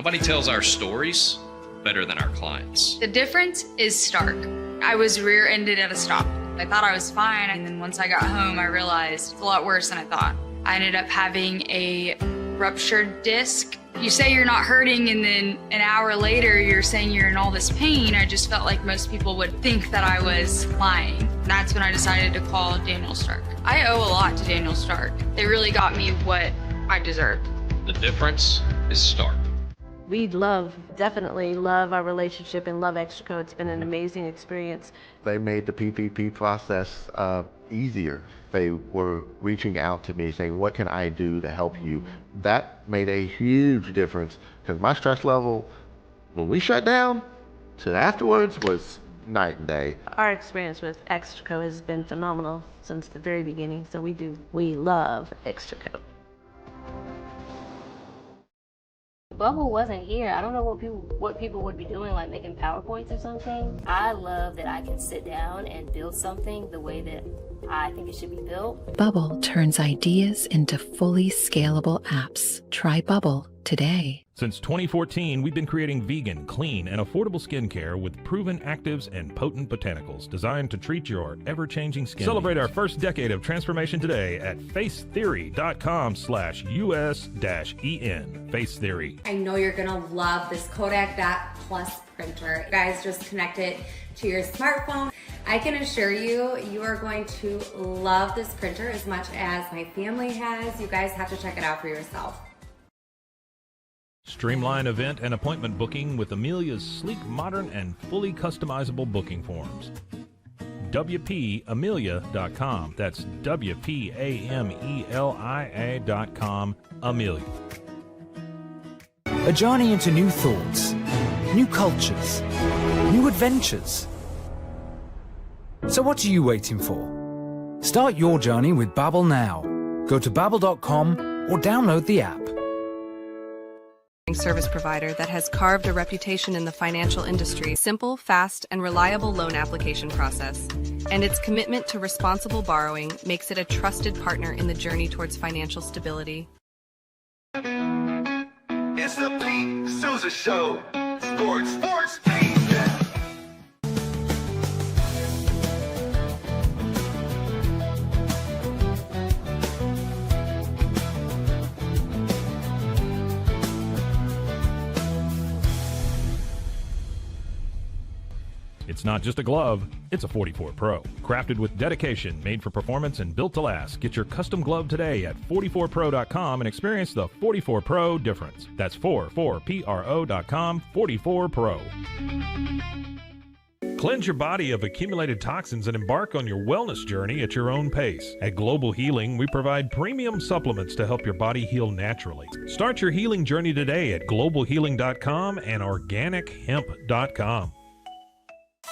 Nobody tells our stories better than our clients. The difference is stark. I was rear-ended at a stop. I thought I was fine, and then once I got home, I realized it's a lot worse than I thought. I ended up having a ruptured disc. You say you're not hurting, and then an hour later, you're saying you're in all this pain. I just felt like most people would think that I was lying. That's when I decided to call Daniel Stark. I owe a lot to Daniel Stark. They really got me what I deserved. The difference is stark. We definitely love our relationship and love Extraco. It's been an amazing experience. They made the PPP process easier. They were reaching out to me saying, what can I do to help you? That made a huge difference because my stress level, when we shut down, to afterwards was night and day. Our experience with Extraco has been phenomenal since the very beginning, so we love Extraco. Bubble wasn't here. I don't know what people would be doing, like making PowerPoints or something. I love that I can sit down and build something the way that I think it should be built. Bubble turns ideas into fully scalable apps. Try Bubble today. Since 2014, we've been creating vegan, clean, and affordable skincare with proven actives and potent botanicals designed to treat your ever-changing skin. Celebrate our first decade of transformation today at facetheory.com/US-EN. Face Theory. I know you're gonna love this Kodak Dot Plus printer. You guys just connect it to your smartphone. I can assure you, you are going to love this printer as much as my family has. You guys have to check it out for yourself. Streamline event and appointment booking with Amelia's sleek, modern, and fully customizable booking forms. WPAmelia.com. That's WPAMELIA.com. Amelia. A journey into new thoughts, new cultures, new adventures. So what are you waiting for? Start your journey with Babbel now. Go to babbel.com or download the app. Service provider that has carved a reputation in the financial industry. Simple, fast, and reliable loan application process. And its commitment to responsible borrowing makes it a trusted partner in the journey towards financial stability. It's the Pete Sousa Show. Sports, Pete. It's not just a glove, it's a 44 Pro. Crafted with dedication, made for performance, and built to last. Get your custom glove today at 44pro.com and experience the 44 Pro difference. That's 44pro.com, 44 Pro. Cleanse your body of accumulated toxins and embark on your wellness journey at your own pace. At Global Healing, we provide premium supplements to help your body heal naturally. Start your healing journey today at globalhealing.com and organichemp.com.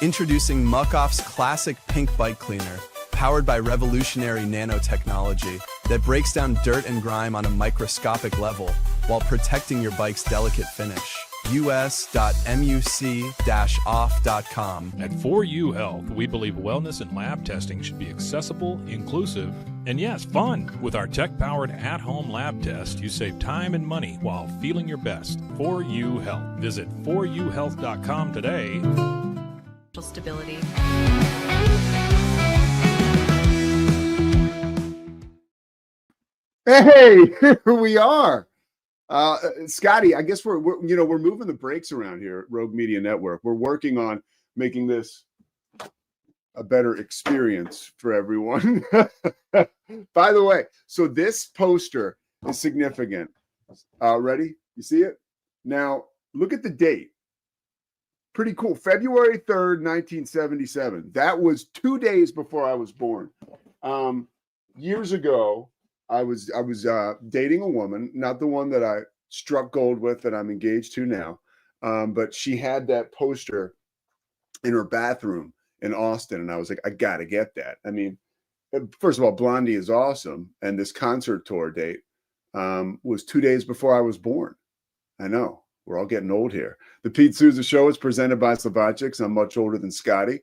Introducing Muck-Off's classic pink bike cleaner, powered by revolutionary nanotechnology that breaks down dirt and grime on a microscopic level while protecting your bike's delicate finish. us.muc-off.com. At 4U Health, we believe wellness and lab testing should be accessible, inclusive, and yes, fun. With our tech-powered at-home lab test, you save time and money while feeling your best. 4U Health. Visit 4uhealth.com today. Stability. Hey, here we are. Scotty, I guess we're moving the brakes around here at Rogue Media Network. We're working on making this a better experience for everyone. By the way, so this poster is significant. Ready? You see it? Now, look at the date. Pretty cool. February 3rd, 1977. That was 2 days before I was born. Years ago, I was dating a woman, not the one that I struck gold with that I'm engaged to now, but she had that poster in her bathroom in Austin, and I was like, I gotta get that. I mean, first of all, Blondie is awesome, and this concert tour date was 2 days before I was born. I know. We're all getting old here. The Pete Sousa Show is presented by Slovacix. I'm much older than Scotty.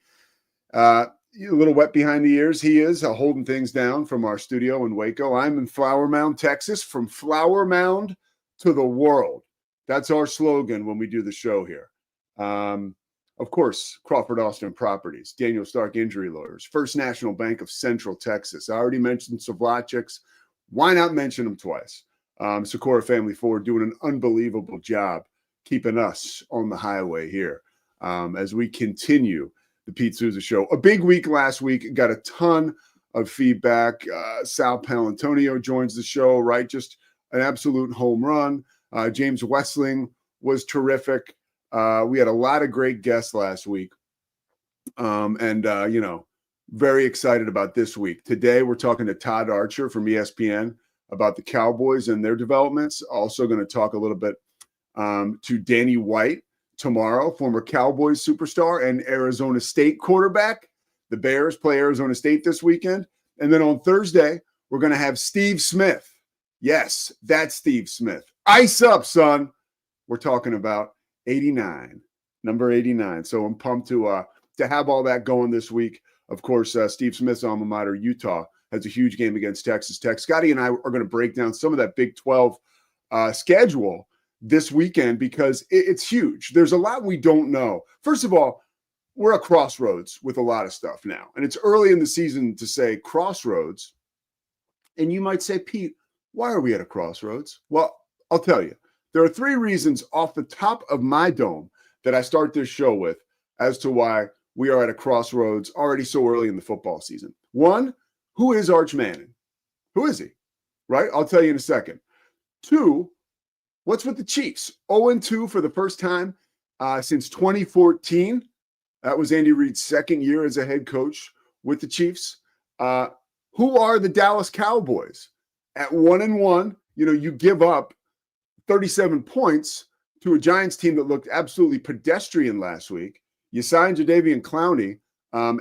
A little wet behind the ears. He is holding things down from our studio in Waco. I'm in Flower Mound, Texas. From Flower Mound to the world. That's our slogan when we do the show here. Of course, Crawford Austin Properties, Daniel Stark Injury Lawyers, First National Bank of Central Texas. I already mentioned Savlachek's. Why not mention them twice? Socorro Family Ford doing an unbelievable job keeping us on the highway here as we continue the Pete Sousa Show. A big week last week. Got a ton of feedback. Sal Palantonio joins the show, right? Just an absolute home run. James Wessling was terrific. We had a lot of great guests last week. Very excited about this week. Today, we're talking to Todd Archer from ESPN about the Cowboys and their developments. Also going to talk a little bit to Danny White tomorrow, former Cowboys superstar and Arizona State quarterback. The Bears play Arizona State this weekend. And then on Thursday, we're going to have Steve Smith. Yes, that's Steve Smith. Ice up, son. We're talking about 89, number 89. So I'm pumped to have all that going this week. Of course, Steve Smith's alma mater, Utah, has a huge game against Texas Tech. Scotty and I are going to break down some of that Big 12 schedule this weekend because it's huge. There's a lot we don't know. First of all, we're at crossroads with a lot of stuff now. And it's early in the season to say crossroads. And you might say, Pete, why are we at a crossroads? Well, I'll tell you. There are 3 reasons off the top of my dome that I start this show with as to why we are at a crossroads already so early in the football season. 1, who is Arch Manning? Who is he? Right? I'll tell you in a second. 2, what's with the Chiefs? 0-2 for the first time since 2014. That was Andy Reid's second year as a head coach with the Chiefs. Who are the Dallas Cowboys? At 1-1, you give up 37 points to a Giants team that looked absolutely pedestrian last week. You signed Jadeveon Clowney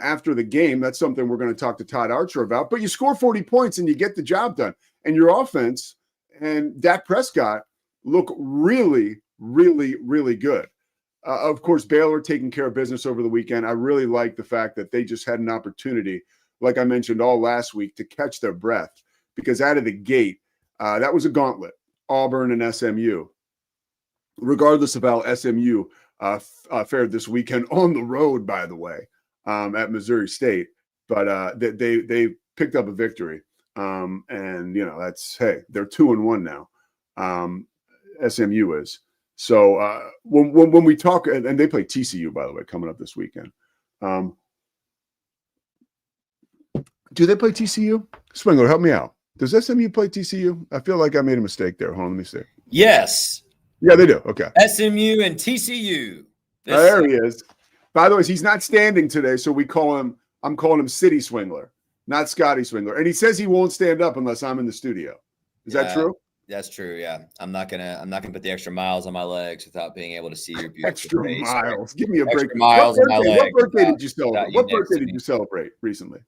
after the game. That's something we're going to talk to Todd Archer about. But you score 40 points and you get the job done. And your offense and Dak Prescott look really, really, really good. Of course, Baylor taking care of business over the weekend. I really like the fact that they just had an opportunity, like I mentioned all last week, to catch their breath. Because out of the gate, that was a gauntlet. Auburn and SMU. Regardless of how SMU fared this weekend on the road, by the way, at Missouri State, but they picked up a victory, and that's they're 2-1 now. SMU is so when we talk, and they play TCU, by the way, coming up this weekend. Do they play TCU? Swingler, help me out. Does SMU play TCU? I feel like I made a mistake there. Hold on, let me see. Yes. Yeah, they do. Okay. SMU and TCU. There he is. By the way, he's not standing today, so I'm calling him City Swingler, not Scotty Swingler. And he says he won't stand up unless I'm in the studio. Is that true? That's true. Yeah. I'm not gonna put the extra miles on my legs without being able to see your beautiful extra face. miles. Give me a break. Extra miles on my legs. What birthday did you celebrate? What birthday did you celebrate recently?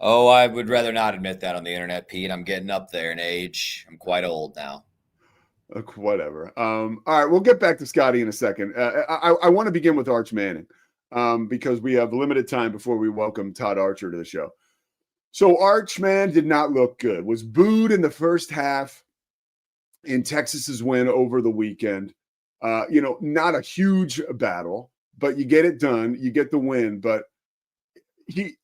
Oh, I would rather not admit that on the internet, Pete. I'm getting up there in age. I'm quite old now. Whatever. All right, we'll get back to Scotty in a second. I want to begin with Arch Manning because we have limited time before we welcome Todd Archer to the show. So Arch, man, did not look good. Was booed in the first half in Texas's win over the weekend. Not a huge battle, but you get it done. You get the win, but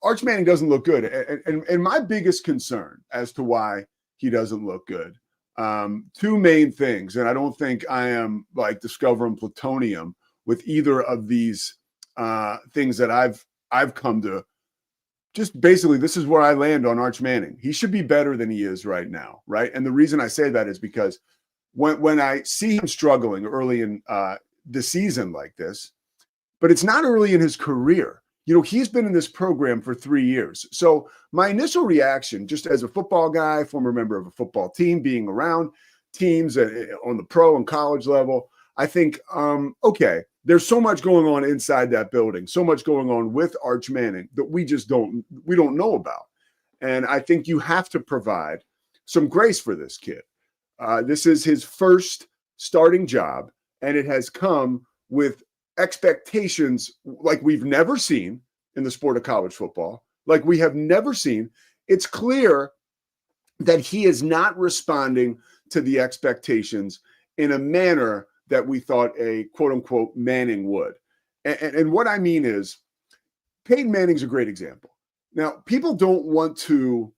Arch Manning doesn't look good. And my biggest concern as to why he doesn't look good, 2 main things. And I don't think I am like discovering plutonium with either of these things that I've come to. Just basically, this is where I land on Arch Manning. He should be better than he is right now, right? And the reason I say that is because when I see him struggling early in the season like this, but it's not early in his career. He's been in this program for 3 years. So my initial reaction, just as a football guy, former member of a football team, being around teams on the pro and college level, I think, okay, there's so much going on inside that building, so much going on with Arch Manning that we don't know about. And I think you have to provide some grace for this kid. This is his first starting job, and it has come with expectations like we've never seen in the sport of college football, like we have never seen. It's clear that he is not responding to the expectations in a manner that we thought a quote unquote Manning would. And what I mean is Peyton Manning's a great example. Now, people don't want to.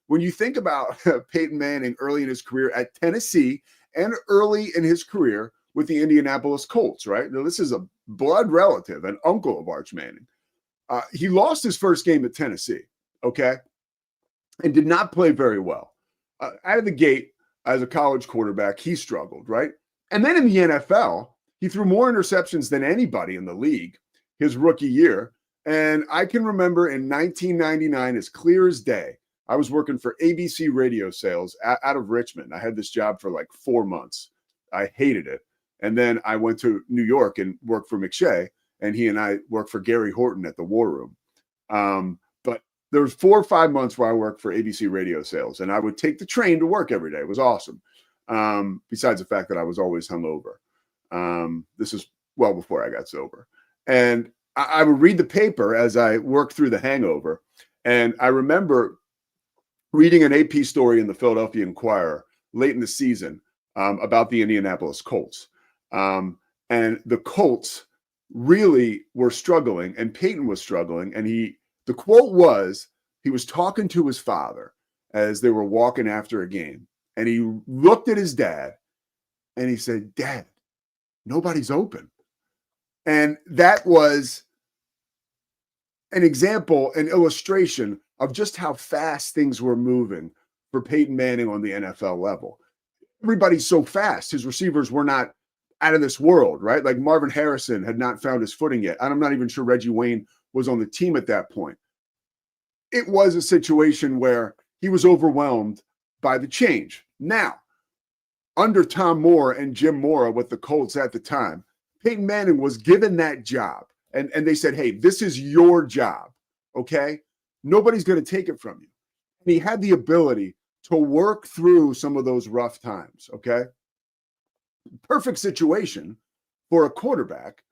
When you think about Peyton Manning early in his career at Tennessee and early in his career with the Indianapolis Colts, right? Now, this is a blood relative, an uncle of Arch Manning. He lost his first game at Tennessee, okay, and did not play very well. Out of the gate, as a college quarterback, he struggled, right? And then in the NFL, he threw more interceptions than anybody in the league his rookie year. And I can remember in 1999, as clear as day, I was working for ABC radio sales out of Richmond. I had this job for like 4 months. I hated it. And then I went to New York and worked for McShay, and he and I worked for Gary Horton at the War Room. But there was 4 or 5 months where I worked for ABC radio sales, and I would take the train to work every day. It was awesome. Besides the fact that I was always hungover. This is well before I got sober. And I would read the paper as I worked through the hangover. And I remember reading an AP story in the Philadelphia Inquirer late in the season about the Indianapolis Colts. And the Colts really were struggling, and Peyton was struggling. And the quote was, he was talking to his father as they were walking after a game. And he looked at his dad and he said, "Dad, nobody's open." And that was an example, an illustration of just how fast things were moving for Peyton Manning on the NFL level. Everybody's so fast. His receivers were not out of this world, right? Like Marvin Harrison had not found his footing yet. And I'm not even sure Reggie Wayne was on the team at that point. It was a situation where he was overwhelmed by the change. Now, under Tom Moore and Jim Mora with the Colts at the time, Peyton Manning was given that job. And they said, "Hey, this is your job, okay? Nobody's going to take it from you." And he had the ability to work through some of those rough times, okay? Perfect situation for a quarterback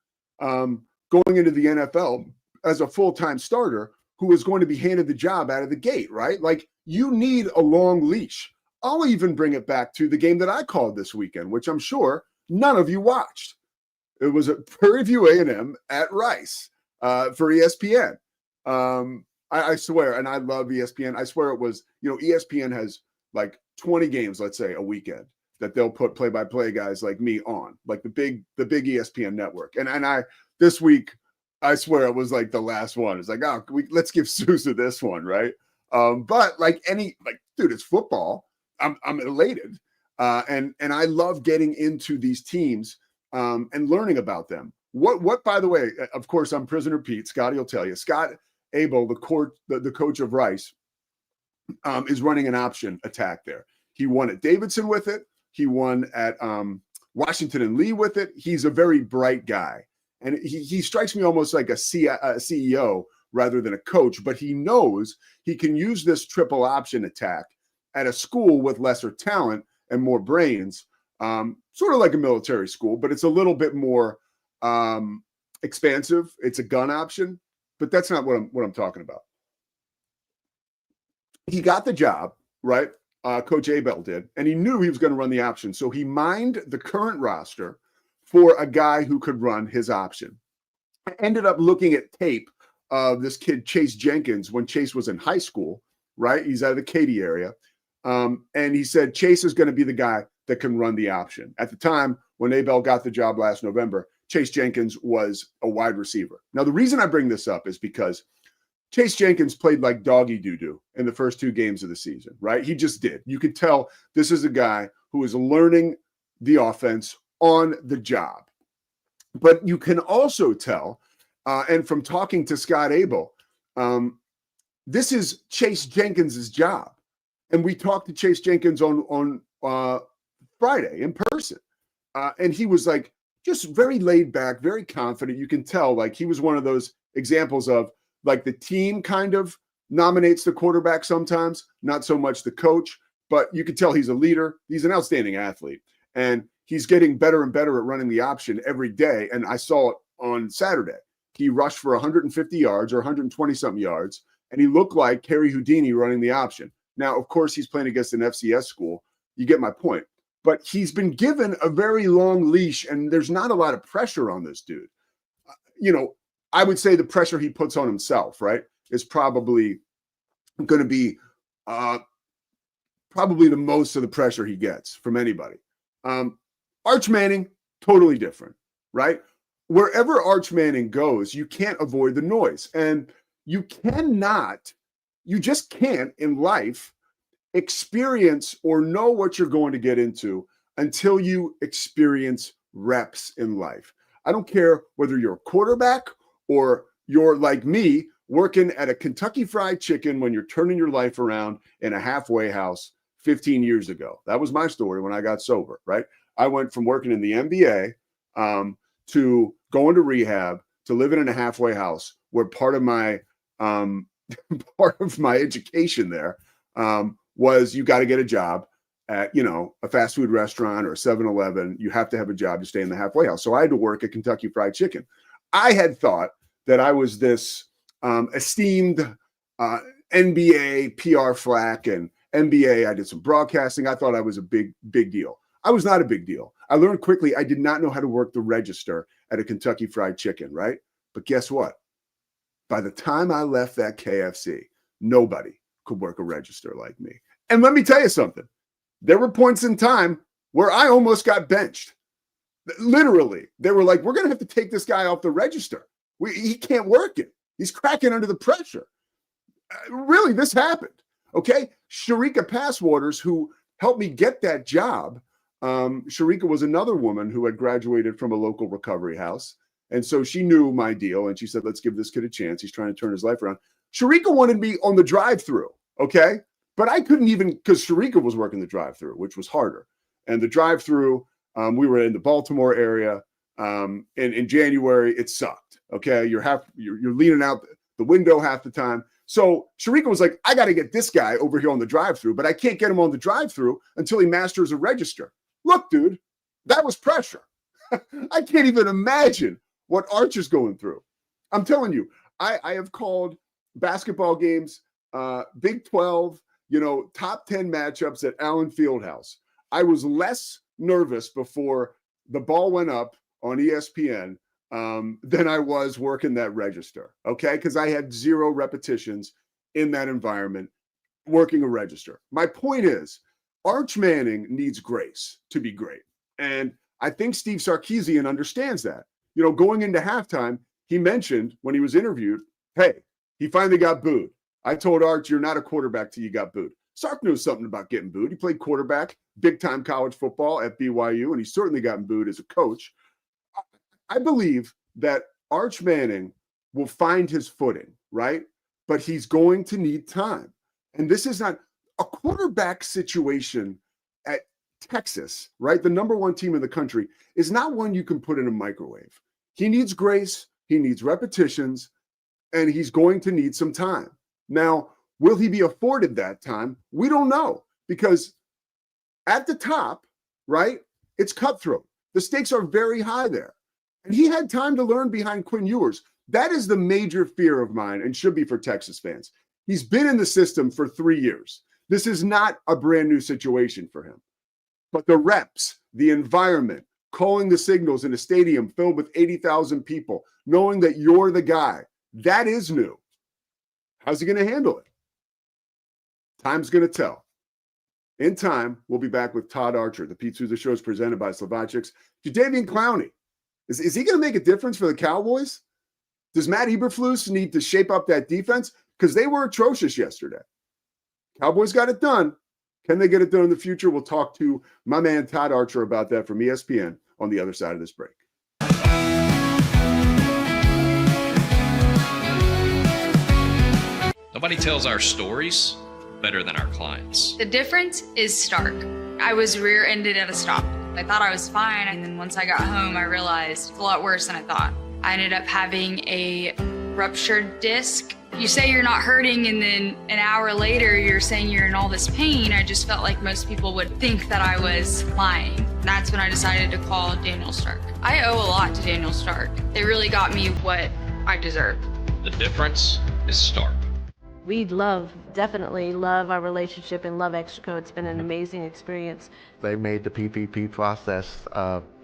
going into the NFL as a full-time starter who is going to be handed the job out of the gate, right? Like, you need a long leash. I'll even bring it back to the game that I called this weekend, which I'm sure none of you watched. It was at Prairie View A&M at Rice for ESPN. I swear, and I love ESPN. I swear it was, ESPN has like 20 games, let's say, a weekend that they'll put play-by-play guys like me on, like the big ESPN network. And I this week, I swear it was like the last one. It's like, let's give Sousa this one, right? But dude, it's football. I'm elated, and I love getting into these teams and learning about them. What? By the way, of course, I'm Prisoner Pete. Scotty will tell you. Scott Abel, the coach of Rice, is running an option attack there. He won at Davidson with it. He won at Washington and Lee with it. He's a very bright guy, and he strikes me almost like a CEO rather than a coach. But he knows he can use this triple option attack at a school with lesser talent and more brains, sort of like a military school, but it's a little bit more expansive. It's a gun option, but that's not what I'm talking about. He got the job, right? Coach Abel did, and he knew he was going to run the option. So he mined the current roster for a guy who could run his option. I ended up looking at tape of this kid, Chase Jenkins, when Chase was in high school, right? He's out of the Katy area. And he said, Chase is going to be the guy that can run the option. At the time, when Abel got the job last November, Chase Jenkins was a wide receiver. Now, the reason I bring this up is because Chase Jenkins played like doggy doo-doo in the first 2 games of the season, right? He just did. You could tell this is a guy who is learning the offense on the job. But you can also tell, and from talking to Scott Abel, this is Chase Jenkins' job. And we talked to Chase Jenkins on Friday in person. And he was like, just very laid back, very confident. You can tell like he was one of those examples of like the team kind of nominates the quarterback sometimes, not so much the coach, but you can tell he's a leader. He's an outstanding athlete, and he's getting better and better at running the option every day. And I saw it on Saturday. He rushed for 150 yards or 120 something yards, and he looked like Harry Houdini running the option. Now, of course, he's playing against an FCS school. You get my point. but he's been given a very long leash, and there's not a lot of pressure on this dude. I would say the pressure he puts on himself, right, is probably going to be probably the most of the pressure he gets from anybody. Arch Manning, totally different, right? Wherever Arch Manning goes, you can't avoid the noise. And you just can't in life experience or know what you're going to get into until you experience reps in life. I don't care whether you're a quarterback or you're like me, working at a Kentucky Fried Chicken when you're turning your life around in a halfway house 15 years ago. That was my story when I got sober, right? I went from working in the NBA to going to rehab to living in a halfway house where part of my education there was you got to get a job at, a fast food restaurant or a 7-Eleven. You have to have a job to stay in the halfway house. So I had to work at Kentucky Fried Chicken. I had thought that I was this esteemed NBA PR flack and NBA. I did some broadcasting. I thought I was a big deal. I was not a big deal. I learned quickly I did not know how to work the register at a Kentucky Fried Chicken, right? But guess what? By the time I left that KFC, nobody could work a register like me. And let me tell you something. There were points in time where I almost got benched. Literally, they were like, we're going to have to take this guy off the register. He can't work it. He's cracking under the pressure. Really, this happened. Okay. Sharika Passwaters, who helped me get that job. Sharika was another woman who had graduated from a local recovery house. And so she knew my deal. And she said, let's give this kid a chance. He's trying to turn his life around. Sharika wanted me on the drive-through. Okay. But I couldn't even, because Sharika was working the drive-through, which was harder. And the drive-through, we were in the Baltimore area. In January, it sucked. Okay. You're leaning out the window half the time. So Sharika was like, I got to get this guy over here on the drive-through, but I can't get him on the drive-through until he masters a register. Look, dude, that was pressure. I can't even imagine what Arch is going through. I'm telling you, I have called basketball games, Big 12, top 10 matchups at Allen Fieldhouse. I was less nervous before the ball went up on ESPN than I was working that register, okay? Because I had 0 repetitions in that environment working a register. My point is, Arch Manning needs grace to be great. And I think Steve Sarkisian understands that. Going into halftime, he mentioned when he was interviewed, hey, he finally got booed. I told Arch, you're not a quarterback till you got booed. Sark knows something about getting booed. He played quarterback, big-time college football at BYU, and he's certainly gotten booed as a coach. I believe that Arch Manning will find his footing, right? But he's going to need time. And this is not a quarterback situation at Texas, right? The number 1 team in the country is not one you can put in a microwave. He needs grace. He needs repetitions, and he's going to need some time. Now, will he be afforded that time? We don't know, because at the top, right, it's cutthroat. The stakes are very high there. And he had time to learn behind Quinn Ewers. That is the major fear of mine and should be for Texas fans. He's been in the system for 3 years. This is not a brand new situation for him. But the reps, the environment, calling the signals in a stadium filled with 80,000 people, knowing that you're the guy, that is new. How's he going to handle it? Time's going to tell. In time, we'll be back with Todd Archer. The Pete Sousa Show is presented by Slovacek's. Jadeveon Clowney. Is he going to make a difference for the Cowboys? Does Matt Eberflus need to shape up that defense? Because they were atrocious yesterday. Cowboys got it done. Can they get it done in the future? We'll talk to my man Todd Archer about that from ESPN on the other side of this break. Nobody tells our stories better than our clients. The difference is stark. I was rear-ended at a stop. I thought I was fine, and then once I got home, I realized it's a lot worse than I thought. I ended up having a ruptured disc. You say you're not hurting, and then an hour later, you're saying you're in all this pain. I just felt like most people would think that I was lying. That's when I decided to call Daniel Stark. I owe a lot to Daniel Stark. They really got me what I deserved. The difference is stark. We definitely love our relationship and love Extraco. It's been an amazing experience. They made the PPP process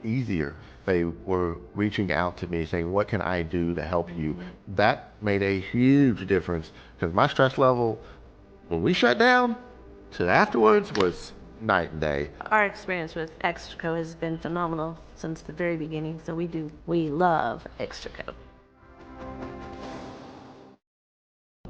easier. They were reaching out to me saying, what can I do to help you? That made a huge difference because my stress level, when we shut down, to afterwards was night and day. Our experience with Extraco has been phenomenal since the very beginning, so we love Extraco.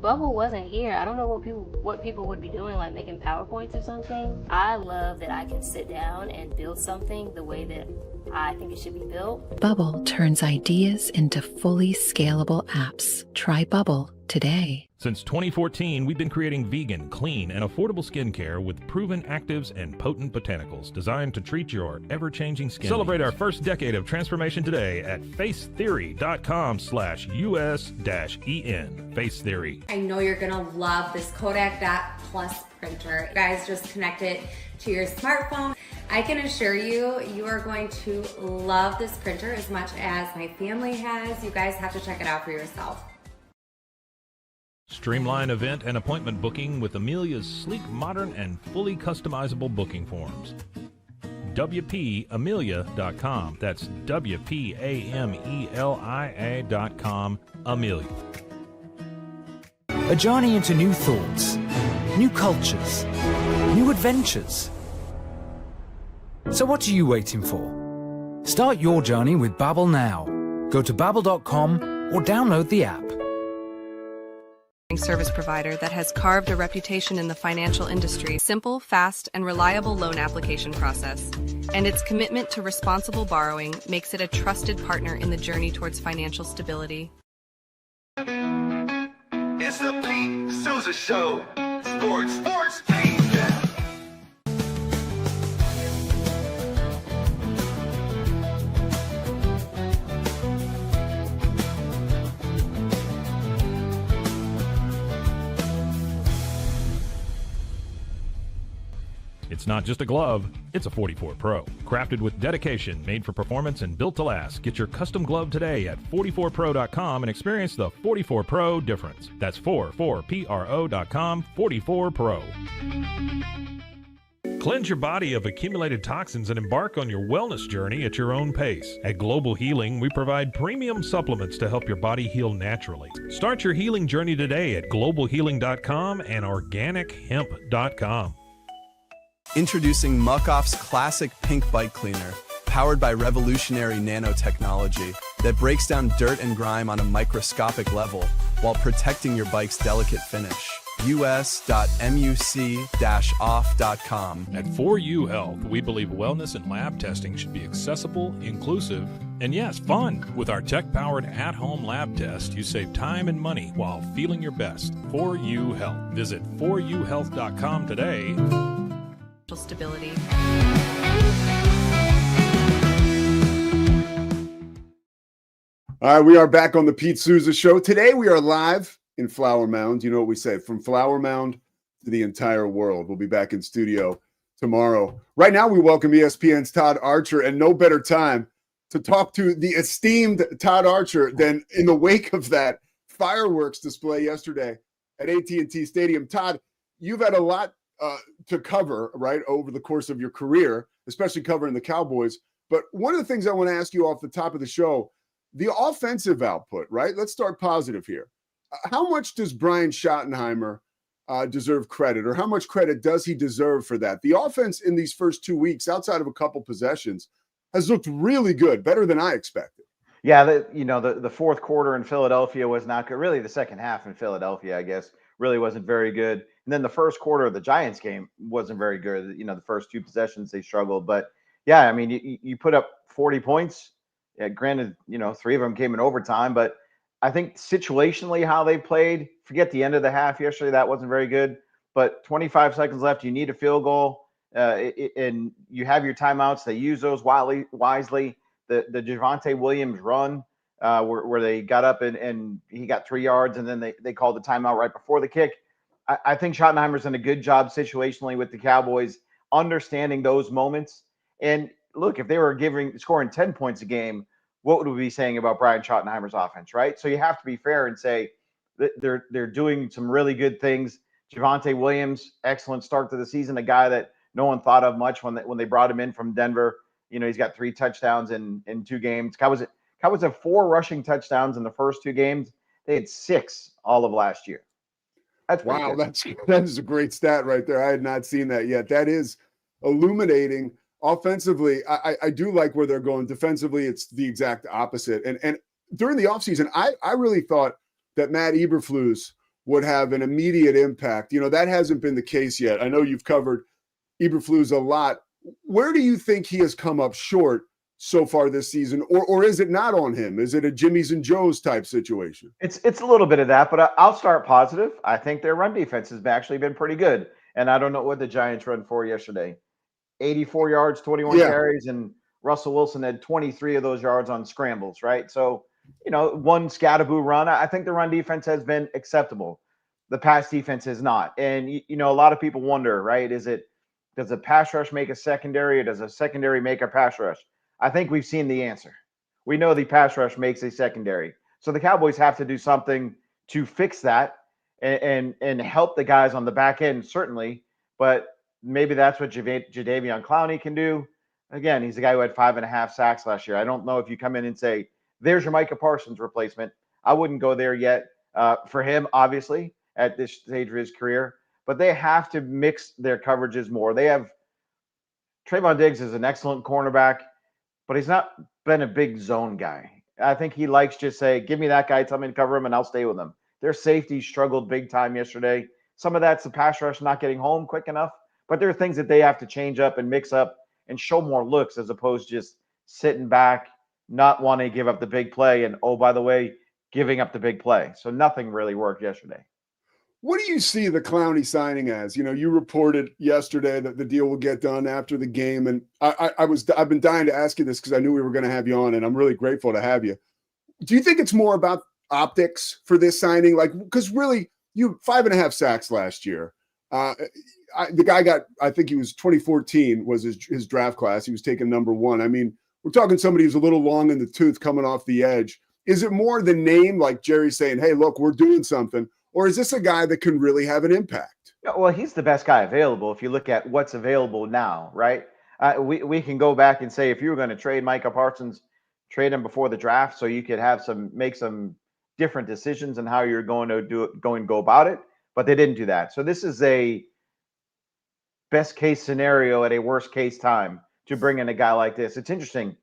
Bubble wasn't here. I don't know what people would be doing, like making PowerPoints or something. I love that I can sit down and build something the way that I think it should be built. Bubble turns ideas into fully scalable apps. Try Bubble today. Since 2014, we've been creating vegan, clean, and affordable skincare with proven actives and potent botanicals designed to treat your ever-changing skin. Celebrate our first decade of transformation today at facetheory.com/US-EN. Face Theory. I know you're gonna love this Kodak Dot Plus printer. You guys just connect it to your smartphone. I can assure you, you are going to love this printer as much as my family has. You guys have to check it out for yourself. Streamline event and appointment booking with Amelia's sleek, modern, and fully customizable booking forms. WPAmelia.com. That's WPAMELIA.com. Amelia. A journey into new thoughts, new cultures, new adventures. So what are you waiting for? Start your journey with Babbel now. Go to babbel.com or download the app. Service provider that has carved a reputation in the financial industry. Simple, fast, and reliable loan application process. And its commitment to responsible borrowing makes it a trusted partner in the journey towards financial stability. It's the Pete Sousa Show. Sports, Pete. It's not just a glove, it's a 44 Pro. Crafted with dedication, made for performance, and built to last. Get your custom glove today at 44pro.com and experience the 44 Pro difference. That's 44pro.com, 44 Pro. Cleanse your body of accumulated toxins and embark on your wellness journey at your own pace. At Global Healing, we provide premium supplements to help your body heal naturally. Start your healing journey today at globalhealing.com and organichemp.com. Introducing Muck-Off's classic pink bike cleaner, powered by revolutionary nanotechnology that breaks down dirt and grime on a microscopic level while protecting your bike's delicate finish. us.muc-off.com. At 4U Health, we believe wellness and lab testing should be accessible, inclusive, and yes, fun. With our tech-powered at-home lab test, you save time and money while feeling your best. 4U Health. Visit 4uhealth.com today. Stability. All right, we are back on the Pete Sousa Show. Today we are live in Flower Mound. You know what we say, from Flower Mound to the entire world. We'll be back in studio tomorrow. Right now we welcome ESPN's Todd Archer, and no better time to talk to the esteemed Todd Archer than in the wake of that fireworks display yesterday at AT&T Stadium. Todd, you've had a lot to cover, right, over the course of your career, especially covering the Cowboys. But one of the things I want to ask you off the top of the show, the offensive output, right? Let's start positive here. How much does Brian Schottenheimer deserve credit, or how much credit does he deserve for that? The offense in these first 2 weeks, outside of a couple possessions, has looked really good, better than I expected. Yeah, the fourth quarter in Philadelphia was not good. Really, the second half in Philadelphia, I guess, really wasn't very good. And then the first quarter of the Giants game wasn't very good. The first two possessions they struggled. But yeah, I mean, you put up 40 points. Yeah, granted, 3 of them came in overtime. But I think situationally how they played, forget the end of the half yesterday, that wasn't very good. But 25 seconds left, you need a field goal. And you have your timeouts. They use those wisely. The Javonte Williams run where they got up and he got 3 yards, and then they called the timeout right before the kick. I think Schottenheimer's done a good job situationally with the Cowboys, understanding those moments. And look, if they were scoring 10 points a game, what would we be saying about Brian Schottenheimer's offense, right? So you have to be fair and say They're doing some really good things. Javonte Williams, excellent start to the season, a guy that no one thought of much when they brought him in from Denver. He's got 3 touchdowns in 2 games. Cowboys have 4 rushing touchdowns in the first 2 games. They had 6 all of last year. That's wow. good. That is a great stat right there. I had not seen that yet. That is illuminating. Offensively, I do like where they're going. Defensively, it's the exact opposite. And during the offseason, I really thought that Matt Eberflus would have an immediate impact. That hasn't been the case yet. I know you've covered Eberflus a lot. Where do you think he has come up short so far this season, or is it not on him? Is it a Jimmy's and Joe's type situation? It's a little bit of that, but I'll start positive. I think their run defense has actually been pretty good, and I don't know what the Giants run for yesterday. 84 yards, 21 carries, and Russell Wilson had 23 of those yards on scrambles, right? So, one scatterboo run. I think the run defense has been acceptable. The pass defense is not. And, a lot of people wonder, right, does a pass rush make a secondary, or does a secondary make a pass rush? I think we've seen the answer. We know the pass rush makes a secondary. So the Cowboys have to do something to fix that and help the guys on the back end, certainly. But maybe that's what Jadeveon Clowney can do. Again, he's the guy who had 5.5 sacks last year. I don't know if you come in and say, there's your Micah Parsons replacement. I wouldn't go there yet for him, obviously, at this stage of his career. But they have to mix their coverages more. They have Trayvon Diggs is an excellent cornerback, but he's not been a big zone guy. I think he likes just say, give me that guy, tell me to cover him, and I'll stay with him. Their safety struggled big time yesterday. Some of that's the pass rush not getting home quick enough, but there are things that they have to change up and mix up and show more looks as opposed to just sitting back, not wanting to give up the big play, and, oh, by the way, giving up the big play. So nothing really worked yesterday. What do you see the Clowney signing as? You reported yesterday that the deal will get done after the game, and I've been dying to ask you this because I knew we were going to have you on, and I'm really grateful to have you. Do you think it's more about optics for this signing? Because really, you 5.5 sacks last year. The guy got, I think he was 2014 was his draft class. He was taken number 1. I mean, we're talking somebody who's a little long in the tooth coming off the edge. Is it more the name, like Jerry saying, hey, look, we're doing something? Or is this a guy that can really have an impact? Well, he's the best guy available if you look at what's available now, right? We can go back and say if you were going to trade Micah Parsons, trade him before the draft so you could make some different decisions on how you're going to go about it. But they didn't do that. So this is a best case scenario at a worst case time to bring in a guy like this. It's interesting.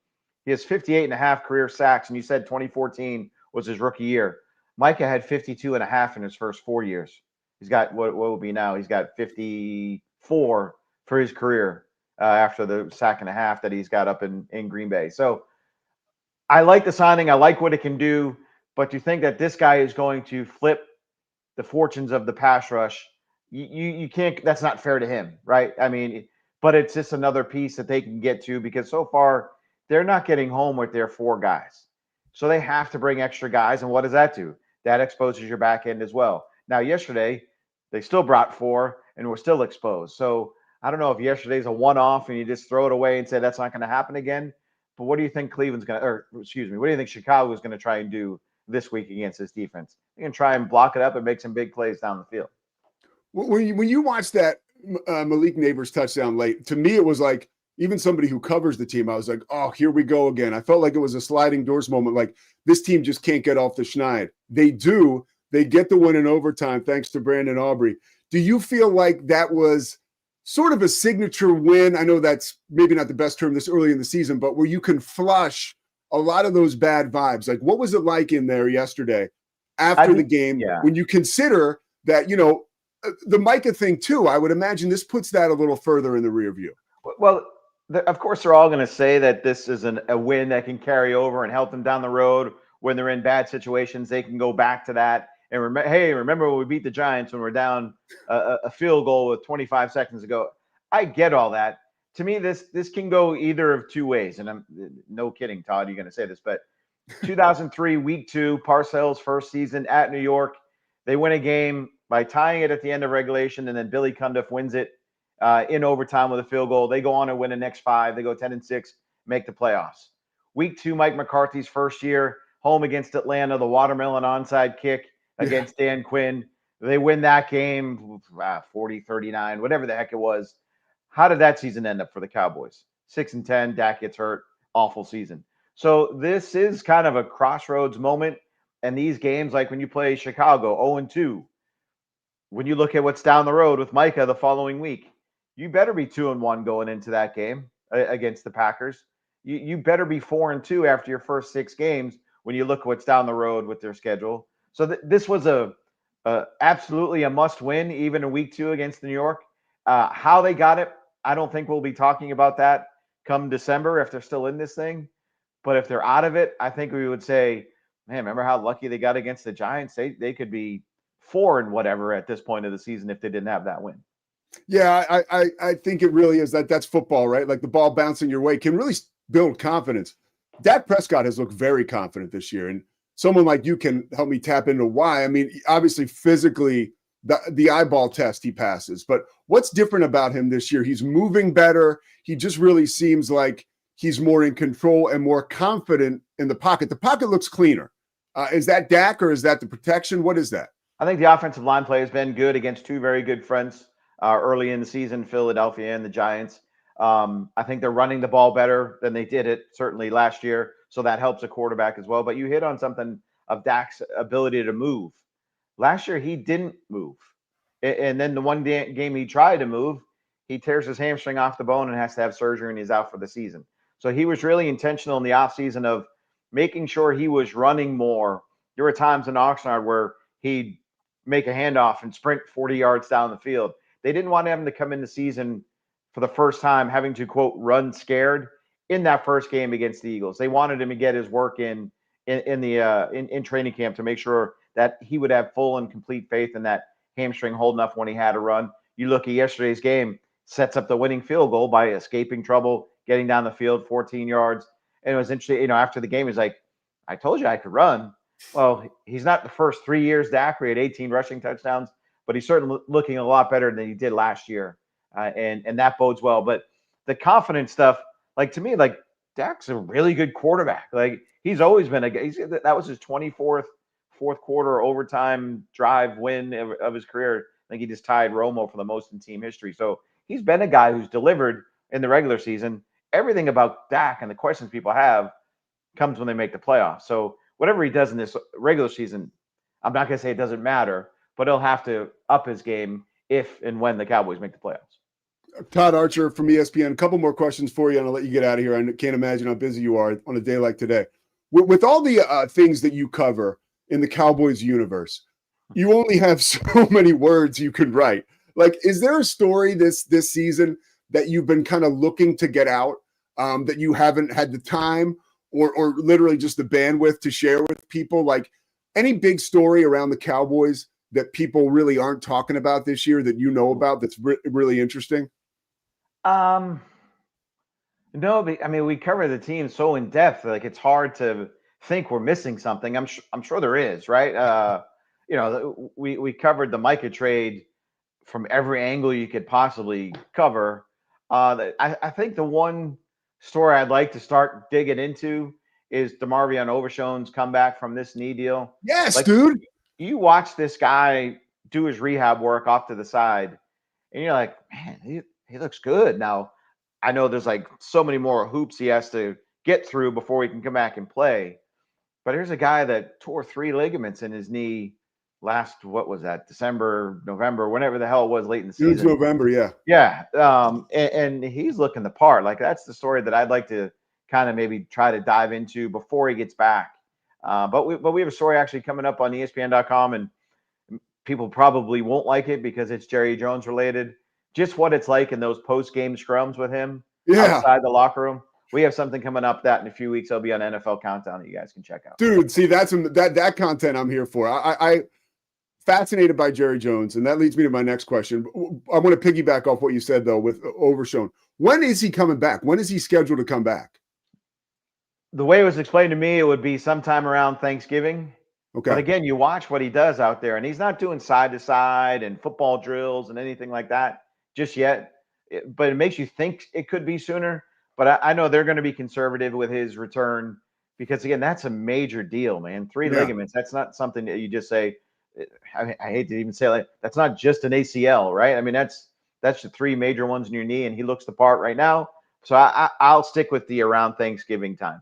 He has 58.5 career sacks, and you said 2014 was his rookie year. Micah had 52.5 in his first 4 years. He's got what will be now. He's got 54 for his career after the sack and a half that he's got up in Green Bay. So I like the signing. I like what it can do. But to think that this guy is going to flip the fortunes of the pass rush, you can't. That's not fair to him, right? I mean, but it's just another piece that they can get to because so far they're not getting home with their 4 guys. So they have to bring extra guys. And what does that do? That exposes your back end as well. Now, yesterday, they still brought 4 and were still exposed. So I don't know if yesterday's a one-off and you just throw it away and say that's not going to happen again. But what do you think what do you think Chicago is going to try and do this week against this defense? They're going to try and block it up and make some big plays down the field. When you watch that Malik Neighbors touchdown late, to me it was like, even somebody who covers the team, I was like, oh, here we go again. I felt like it was a sliding doors moment. Like this team just can't get off the schneid. They do. They get the win in overtime thanks to Brandon Aubrey. Do you feel like that was sort of a signature win? I know that's maybe not the best term this early in the season, but where you can flush a lot of those bad vibes. Like what was it like in there yesterday after the game when you consider that, the Micah thing too? I would imagine this puts that a little further in the rear view. Well, of course, they're all going to say that this is a win that can carry over and help them down the road when they're in bad situations. They can go back to that and remember when we beat the Giants when we're down a field goal with 25 seconds to go. I get all that. To me, this can go either of 2 ways. And I'm no kidding, Todd, you're going to say this, but 2003, week 2, Parcells' first season at New York. They win a game by tying it at the end of regulation, and then Billy Cundiff wins it in overtime with a field goal. They go on and win the next 5. They go 10-6, make the playoffs. Week 2, Mike McCarthy's first year, home against Atlanta, the watermelon onside kick against Dan Quinn. They win that game 40-39, whatever the heck it was. How did that season end up for the Cowboys? 6-10, Dak gets hurt, awful season. So this is kind of a crossroads moment. And these games, like when you play Chicago 0-2, when you look at what's down the road with Micah the following week, you better be 2-1 going into that game against the Packers. You better be 4-2 after your first 6 games when you look at what's down the road with their schedule. So this was absolutely a must-win, even in week 2 against New York. How they got it, I don't think we'll be talking about that come December if they're still in this thing. But if they're out of it, I think we would say, man, remember how lucky they got against the Giants? They could be 4 and whatever at this point of the season if they didn't have that win. Yeah, I think it really is that's football, right? Like the ball bouncing your way can really build confidence. Dak Prescott has looked very confident this year, and someone like you can help me tap into why. I mean, obviously physically the eyeball test he passes, but what's different about him this year? He's moving better. He just really seems like he's more in control and more confident in the pocket. The pocket looks cleaner. Is that Dak or is that the protection? What is that? I think the offensive line play has been good against 2 very good fronts early in the season, Philadelphia and the Giants. I think they're running the ball better than they did it certainly last year, so that helps a quarterback as well. But you hit on something of Dak's ability to move. Last year, he didn't move. And then the one game he tried to move, he tears his hamstring off the bone and has to have surgery, and he's out for the season. So he was really intentional in the offseason of making sure he was running more. There were times in Oxnard where he'd make a handoff and sprint 40 yards down the field. They didn't want him to come in the season for the first time having to, quote, run scared in that first game against the Eagles. They wanted him to get his work in training camp to make sure that he would have full and complete faith in that hamstring holding up when he had to run. You look at yesterday's game, sets up the winning field goal by escaping trouble, getting down the field 14 yards. And it was interesting, after the game, he's like, I told you I could run. Well, he's not the first 3 years Dak where he had 18 rushing touchdowns, but he's certainly looking a lot better than he did last year. And that bodes well. But the confidence stuff, like to me, like Dak's a really good quarterback. Like he's always been that was his 24th fourth quarter overtime drive win of his career. I think he just tied Romo for the most in team history. So he's been a guy who's delivered in the regular season. Everything about Dak and the questions people have comes when they make the playoffs. So whatever he does in this regular season, I'm not going to say it doesn't matter, but he'll have to up his game if and when the Cowboys make the playoffs. Todd Archer from ESPN. A couple more questions for you, and I'll let you get out of here. I can't imagine how busy you are on a day like today. With all the things that you cover in the Cowboys universe, you only have so many words you can write. Like, is there a story this season that you've been kind of looking to get out that you haven't had the time or literally just the bandwidth to share with people? Like any big story around the Cowboys that people really aren't talking about this year that you know about that's really interesting? No, I mean, we cover the team so in depth, like it's hard to think we're missing something. I'm sure there is, right? We covered the Micah trade from every angle you could possibly cover. I think the one story I'd like to start digging into is DeMarvion Overshown's comeback from this knee deal. Yes, dude. You watch this guy do his rehab work off to the side, and you're like, man, he looks good. Now, I know there's like so many more hoops he has to get through before he can come back and play. But here's a guy that tore 3 ligaments in his knee last, what was that, December, November, whenever the hell it was late in the season. It was November, yeah. Yeah. And he's looking the part. Like that's the story that I'd like to kind of maybe try to dive into before he gets back. But we have a story actually coming up on ESPN.com, and people probably won't like it because it's Jerry Jones related. Just what it's like in those post-game scrums with him outside the locker room. We have something coming up that in a few weeks will be on NFL Countdown that you guys can check out. Dude, see, that's that content I'm here for. I fascinated by Jerry Jones, and that leads me to my next question. I want to piggyback off what you said though with Overshown. When is he coming back? When is he scheduled to come back? The way it was explained to me, it would be sometime around Thanksgiving. Okay. But again, you watch what he does out there, and he's not doing side to side and football drills and anything like that just yet. But it makes you think it could be sooner. But I know they're going to be conservative with his return because, again, that's a major deal, man. 3 ligaments, that's not something that you just say, I hate to even say like that's not just an ACL, right? I mean, that's the 3 major ones in your knee, and he looks the part right now. So I'll stick with the around Thanksgiving time.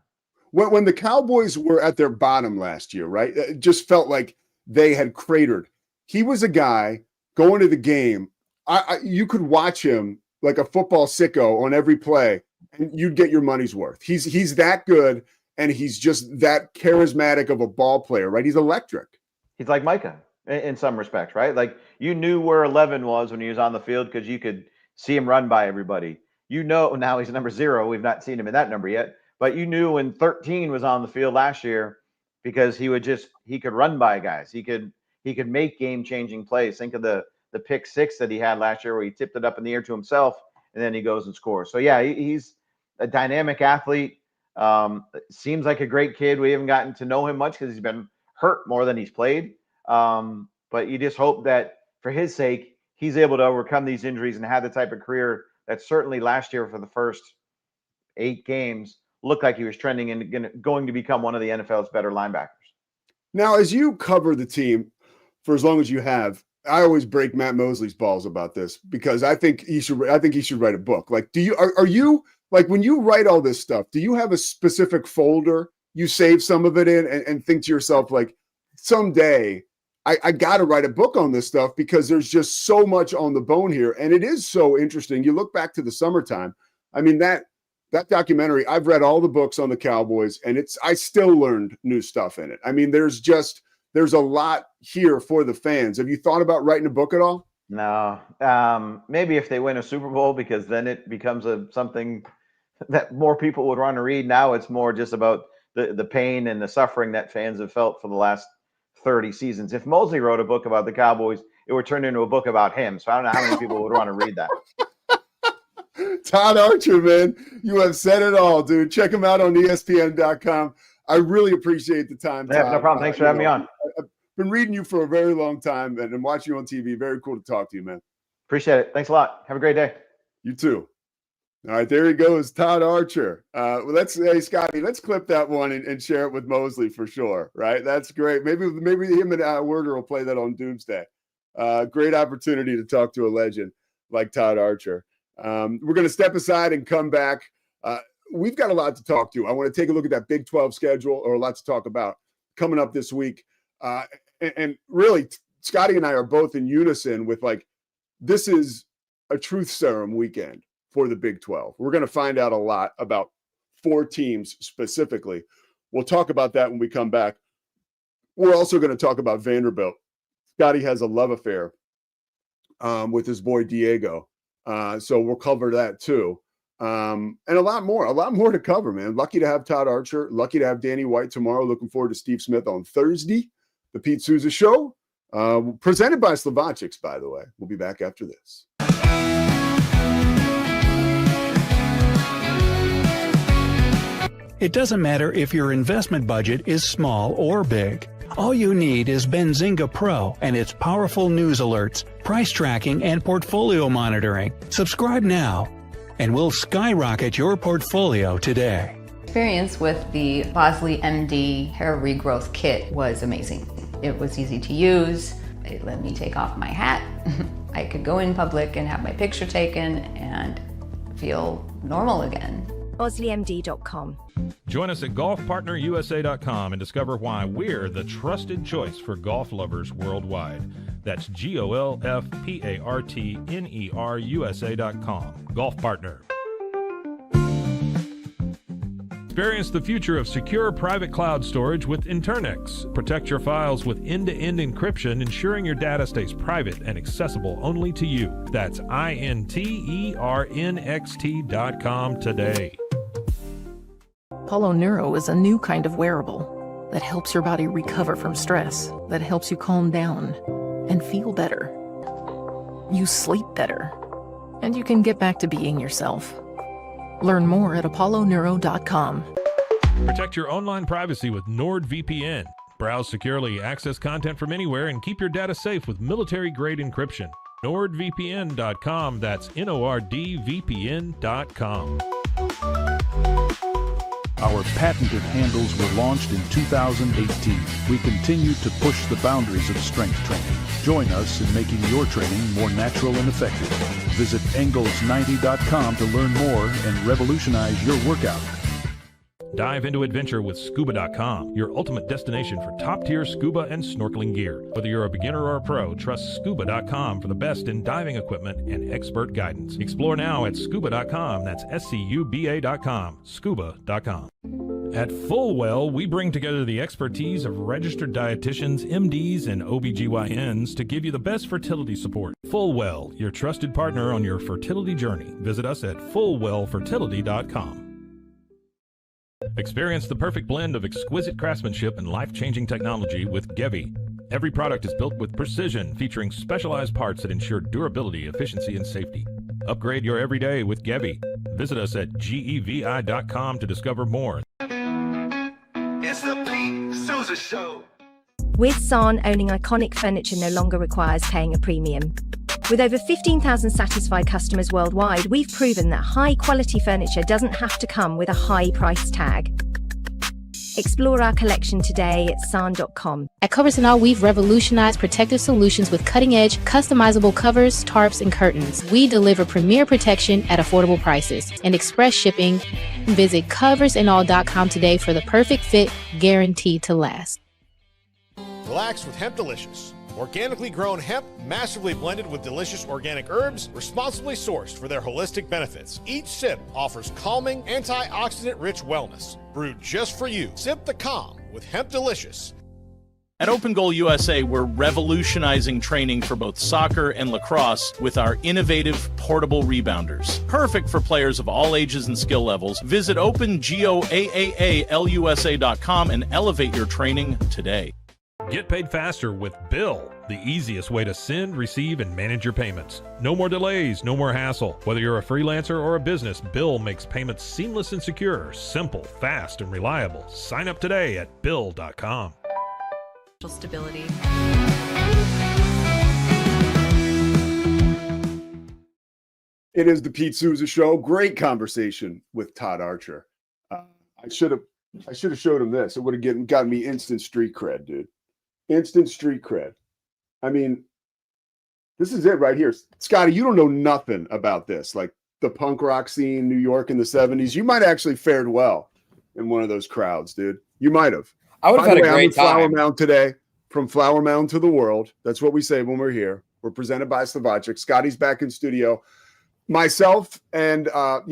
When the Cowboys were at their bottom last year, right? It just felt like they had cratered. He was a guy going to the game. You could watch him like a football sicko on every play, and you'd get your money's worth. He's that good, and he's just that charismatic of a ball player, right? He's electric. He's like Micah in some respects, right? Like you knew where 11 was when he was on the field because you could see him run by everybody. You know, now he's number 0. We've not seen him in that number yet, but you knew when 13 was on the field last year because he could run by guys. He could make game-changing plays. Think of the pick 6 that he had last year where he tipped it up in the air to himself and then he goes and scores. So yeah, he's a dynamic athlete. Seems like a great kid. We haven't gotten to know him much because he's been hurt more than he's played. But you just hope that for his sake, he's able to overcome these injuries and have the type of career that certainly last year for the first 8 games looked like he was trending and going to become one of the NFL's better linebackers. Now, as you cover the team for as long as you have, I always break Matt Mosley's balls about this because I think he should write a book. Like, are you like when you write all this stuff, do you have a specific folder you save some of it in and think to yourself, like, someday I got to write a book on this stuff because there's just so much on the bone here. And it is so interesting. You look back to the summertime. I mean, that documentary, I've read all the books on the Cowboys and I still learned new stuff in it. I mean, there's a lot here for the fans. Have you thought about writing a book at all? No. Maybe if they win a Super Bowl, because then it becomes something that more people would want to read. Now it's more just about the pain and the suffering that fans have felt for the last 30 seasons. If Mosley wrote a book about the Cowboys, it would turn into a book about him. So I don't know how many people would want to read that. Todd Archer, man, you have said it all, dude. Check him out on ESPN.com. I really appreciate the time, Todd. Yeah, no problem. Thanks for having me on. I've been reading you for a very long time and watching you on TV. Very cool to talk to you, man. Appreciate it. Thanks a lot. Have a great day. You too. All right, there he goes, Todd Archer. Hey, Scotty, let's clip that one and share it with Mosley for sure, right? That's great. Maybe him and Werder will play that on Doomsday. Great opportunity to talk to a legend like Todd Archer. We're going to step aside and come back. We've got a lot to talk to. I want to take a look at that Big 12 schedule, or a lot to talk about coming up this week. And really, Scotty and I are both in unison with, like, this is a truth serum weekend for the Big 12. We're going to find out a lot about 4 teams specifically. We'll talk about that when we come back. We're also going to talk about Vanderbilt. Scotty has a love affair with his boy Diego. So we'll cover that too. And a lot more to cover, man. Lucky to have Todd Archer. Lucky to have Danny White tomorrow. Looking forward to Steve Smith on Thursday. The Pete Sousa Show, presented by Slovaceks, by the way. We'll be back after this. It doesn't matter if your investment budget is small or big. All you need is Benzinga Pro and its powerful news alerts, price tracking, and portfolio monitoring. Subscribe now, and we'll skyrocket your portfolio today. Experience with the Bosley MD hair regrowth kit was amazing. It was easy to use. It let me take off my hat. I could go in public and have my picture taken and feel normal again. BosleyMD.com. Join us at golfpartnerusa.com and discover why we're the trusted choice for golf lovers worldwide. That's GOLFPARTNERUSA.com. Golf Partner. Experience the future of secure private cloud storage with Internix. Protect your files with end-to-end encryption, ensuring your data stays private and accessible only to you. That's INTERNXT.com today. Apollo Neuro is a new kind of wearable that helps your body recover from stress, that helps you calm down and feel better. You sleep better, and you can get back to being yourself. Learn more at apolloneuro.com. Protect your online privacy with NordVPN. Browse securely, access content from anywhere, and keep your data safe with military-grade encryption. NordVPN.com. That's NORDVPN.com. Our patented handles were launched in 2018. We continue to push the boundaries of strength training. Join us in making your training more natural and effective. Visit Engels90.com to learn more and revolutionize your workout. Dive into adventure with Scuba.com, your ultimate destination for top-tier scuba and snorkeling gear. Whether you're a beginner or a pro, trust Scuba.com for the best in diving equipment and expert guidance. Explore now at Scuba.com. That's SCUBA.com. Scuba.com. At Fullwell, we bring together the expertise of registered dietitians, MDs, and OBGYNs to give you the best fertility support. Fullwell, your trusted partner on your fertility journey. Visit us at FullwellFertility.com. Experience the perfect blend of exquisite craftsmanship and life-changing technology with Gevi. Every product is built with precision, featuring specialized parts that ensure durability, efficiency, and safety. Upgrade your everyday with Gevi. Visit us at gevi.com to discover more. It's the Pete Sousa Show. With San, owning iconic furniture no longer requires paying a premium. With over 15,000 satisfied customers worldwide, we've proven that high-quality furniture doesn't have to come with a high price tag. Explore our collection today at san.com. At Covers & All, we've revolutionized protective solutions with cutting-edge, customizable covers, tarps, and curtains. We deliver premier protection at affordable prices and express shipping. Visit coversandall.com today for the perfect fit, guaranteed to last. Relax with Hemp Delicious. Organically grown hemp, massively blended with delicious organic herbs, responsibly sourced for their holistic benefits. Each sip offers calming, antioxidant-rich wellness. Brewed just for you. Sip the calm with Hemp Delicious. At Open Goal USA, we're revolutionizing training for both soccer and lacrosse with our innovative portable rebounders. Perfect for players of all ages and skill levels. Visit OpenGOAAALUSA.com and elevate your training today. Get paid faster with Bill, the easiest way to send, receive, and manage your payments. No more delays, no more hassle. Whether you're a freelancer or a business, Bill makes payments seamless and secure, simple, fast, and reliable. Sign up today at Bill.com. Stability. It is the Pete Sousa Show. Great conversation with Todd Archer. I should have showed him this. It would have gotten me instant street cred, dude. Instant street cred. I mean, this is it right here. Scotty, you don't know nothing about this. Like the punk rock scene, New York in the 70s. You might have actually fared well in one of those crowds, dude. You might have. I would have had a great time. Flower Mound today, from Flower Mound to the world. That's what we say when we're here. We're presented by Slovacic. Scotty's back in studio. Myself and our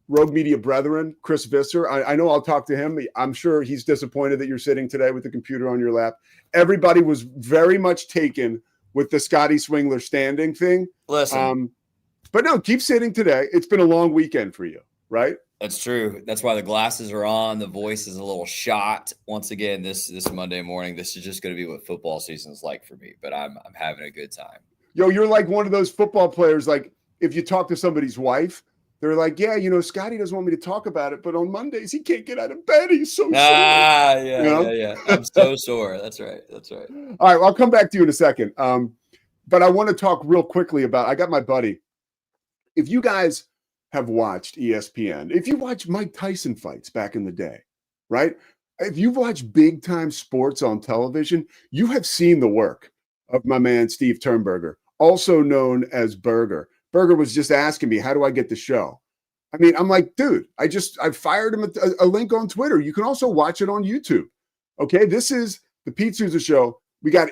Rogue Media brethren, Chris Visser. I know I'll talk to him. I'm sure he's disappointed that you're sitting today with the computer on your lap. Everybody was very much taken with the Scotty Swingler standing thing. Listen. But no, keep sitting today. It's been a long weekend for you, right? That's true. That's why the glasses are on. The voice is a little shot. Once again, this Monday morning, this is just going to be what football season is like for me. But I'm having a good time. Yo, you're like one of those football players, like if you talk to somebody's wife, they're like, yeah, Scotty doesn't want me to talk about it, but on Mondays he can't get out of bed. He's so sore. Yeah. I'm so sore. That's right. All right, well, I'll come back to you in a second. But I want to talk real quickly about, I got my buddy. If you guys have watched ESPN, if you watch Mike Tyson fights back in the day, right? If you've watched big time sports on television, you have seen the work of my man, Steve Turnberger, also known as Burger. Burger was just asking me, how do I get the show? I mean, I'm like, dude, I fired him a link on Twitter. You can also watch it on YouTube. Okay. This is the Pete Sousa Show. We got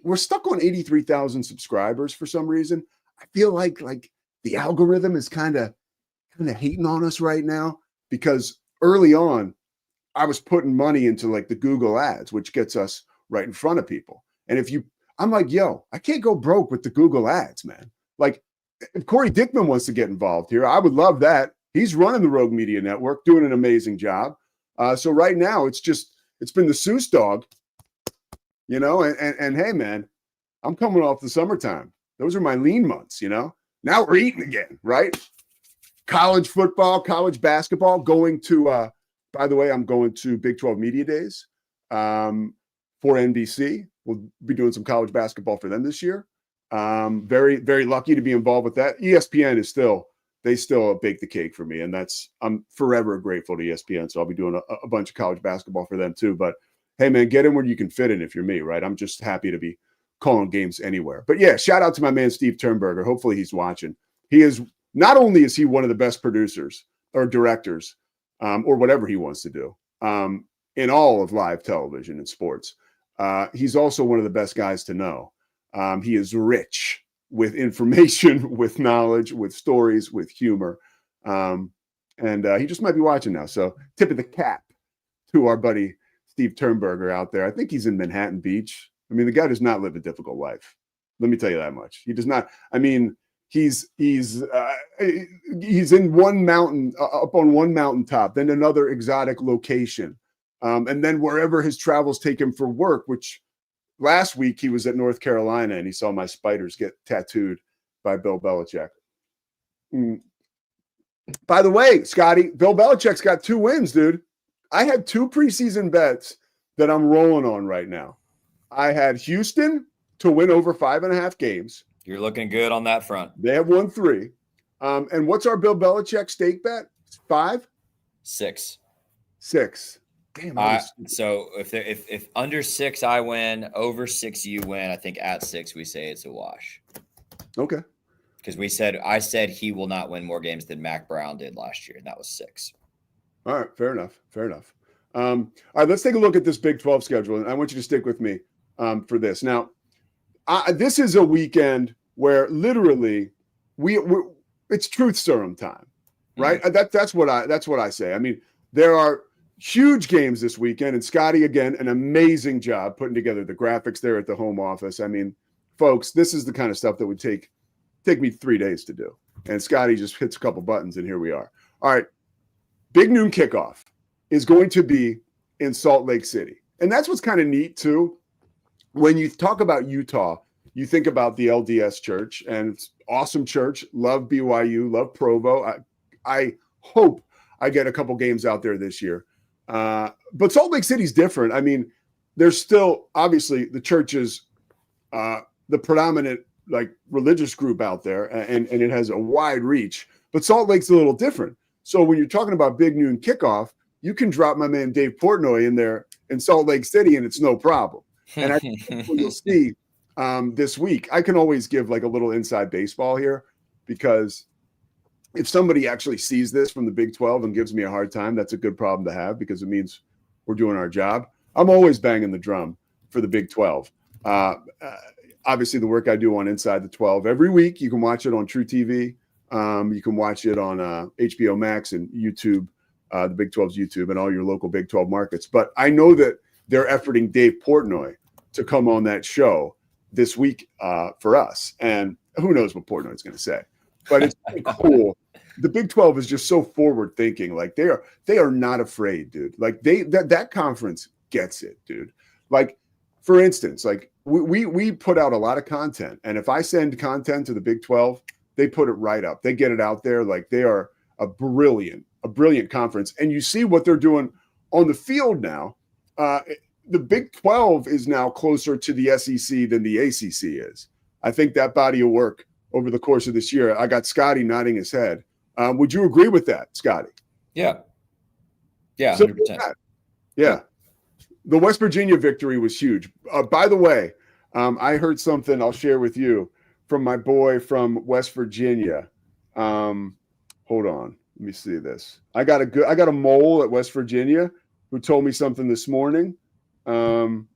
we're stuck on 83,000 subscribers for some reason. I feel like the algorithm is kind of hating on us right now, because early on I was putting money into like the Google ads, which gets us right in front of people. And I'm like, yo, I can't go broke with the Google ads, man. Like, if Corey Dickman wants to get involved here, I would love that. He's running the Rogue Media Network, doing an amazing job. So right now it's been the Seuss dog, and hey, man, I'm coming off the summertime. Those are my lean months, Now we're eating again, right? College football, college basketball, going to, by the way, I'm going to Big 12 Media Days for NBC. We'll be doing some college basketball for them this year. Very, very lucky to be involved with that. ESPN is still they still bake the cake for me. And I'm forever grateful to ESPN. So I'll be doing a bunch of college basketball for them too. But hey, man, get in where you can fit in if you're me, right? I'm just happy to be calling games anywhere. But yeah, shout out to my man, Steve Turnberger. Hopefully he's watching. Not only is he one of the best producers or directors or whatever he wants to do in all of live television and sports, he's also one of the best guys to know. He is rich with information, with knowledge, with stories, with humor. And he just might be watching now. So tip of the cap to our buddy Steve Turnberger out there. I think he's in Manhattan Beach. I mean, the guy does not live a difficult life. Let me tell you that much. He does not. I mean, he's in one mountain, up on one mountaintop, then another exotic location. And then wherever his travels take him for work, which last week he was at North Carolina and he saw my spiders get tattooed by Bill Belichick. By the way, Scotty, Bill Belichick's got 2 wins, dude. I had 2 preseason bets that I'm rolling on right now. I had Houston to win over 5.5 games. You're looking good on that front. They have won 3. And what's our Bill Belichick stake bet? 5? 6. 6. Damn. So if under 6 I win, over 6 you win. I think at 6 we say it's a wash. Okay. Because I said he will not win more games than Mac Brown did last year, and that was 6. All right, fair enough. All right, let's take a look at this Big 12 schedule, and I want you to stick with me for this. Now, this is a weekend where literally it's truth serum time, right? Mm-hmm. That's what I say. I mean, there are huge games this weekend, and Scotty, again, an amazing job putting together the graphics there at the home office. I mean, folks, this is the kind of stuff that would take me 3 days to do, and Scotty just hits a couple buttons, and here we are. All right, big noon kickoff is going to be in Salt Lake City, and that's what's kind of neat too. When you talk about Utah, you think about the LDS Church, and it's awesome church. Love BYU, love Provo. I hope I get a couple games out there this year. But Salt Lake City's different. I mean, there's still obviously the church is the predominant religious group out there, and it has a wide reach. But Salt Lake's a little different. So when you're talking about big noon kickoff, you can drop my man Dave Portnoy in there in Salt Lake City, and it's no problem. And I think that's what you'll see this week. I can always give a little inside baseball here, because if somebody actually sees this from the Big 12 and gives me a hard time, that's a good problem to have, because it means we're doing our job. I'm always banging the drum for the Big 12. Obviously, the work I do on Inside the 12 every week, you can watch it on True TV. You can watch it on HBO Max and YouTube, the Big 12's YouTube, and all your local Big 12 markets. But I know that they're efforting Dave Portnoy to come on that show this week for us. And who knows what Portnoy's going to say. But it's pretty cool. The Big 12 is just so forward thinking. They are not afraid, dude. That conference gets it, dude. For instance, we put out a lot of content, and if I send content to the Big 12, they put it right up. They get it out there. They are a brilliant conference. And you see what they're doing on the field now. The Big 12 is now closer to the SEC than the ACC is. I think that body of work over the course of this year, I got Scotty nodding his head. Would you agree with that, Scotty? Yeah. Yeah, 100%. Yeah. The West Virginia victory was huge. By the way, I heard something I'll share with you from my boy from West Virginia. Hold on. Let me see this. I got a mole at West Virginia who told me something this morning. And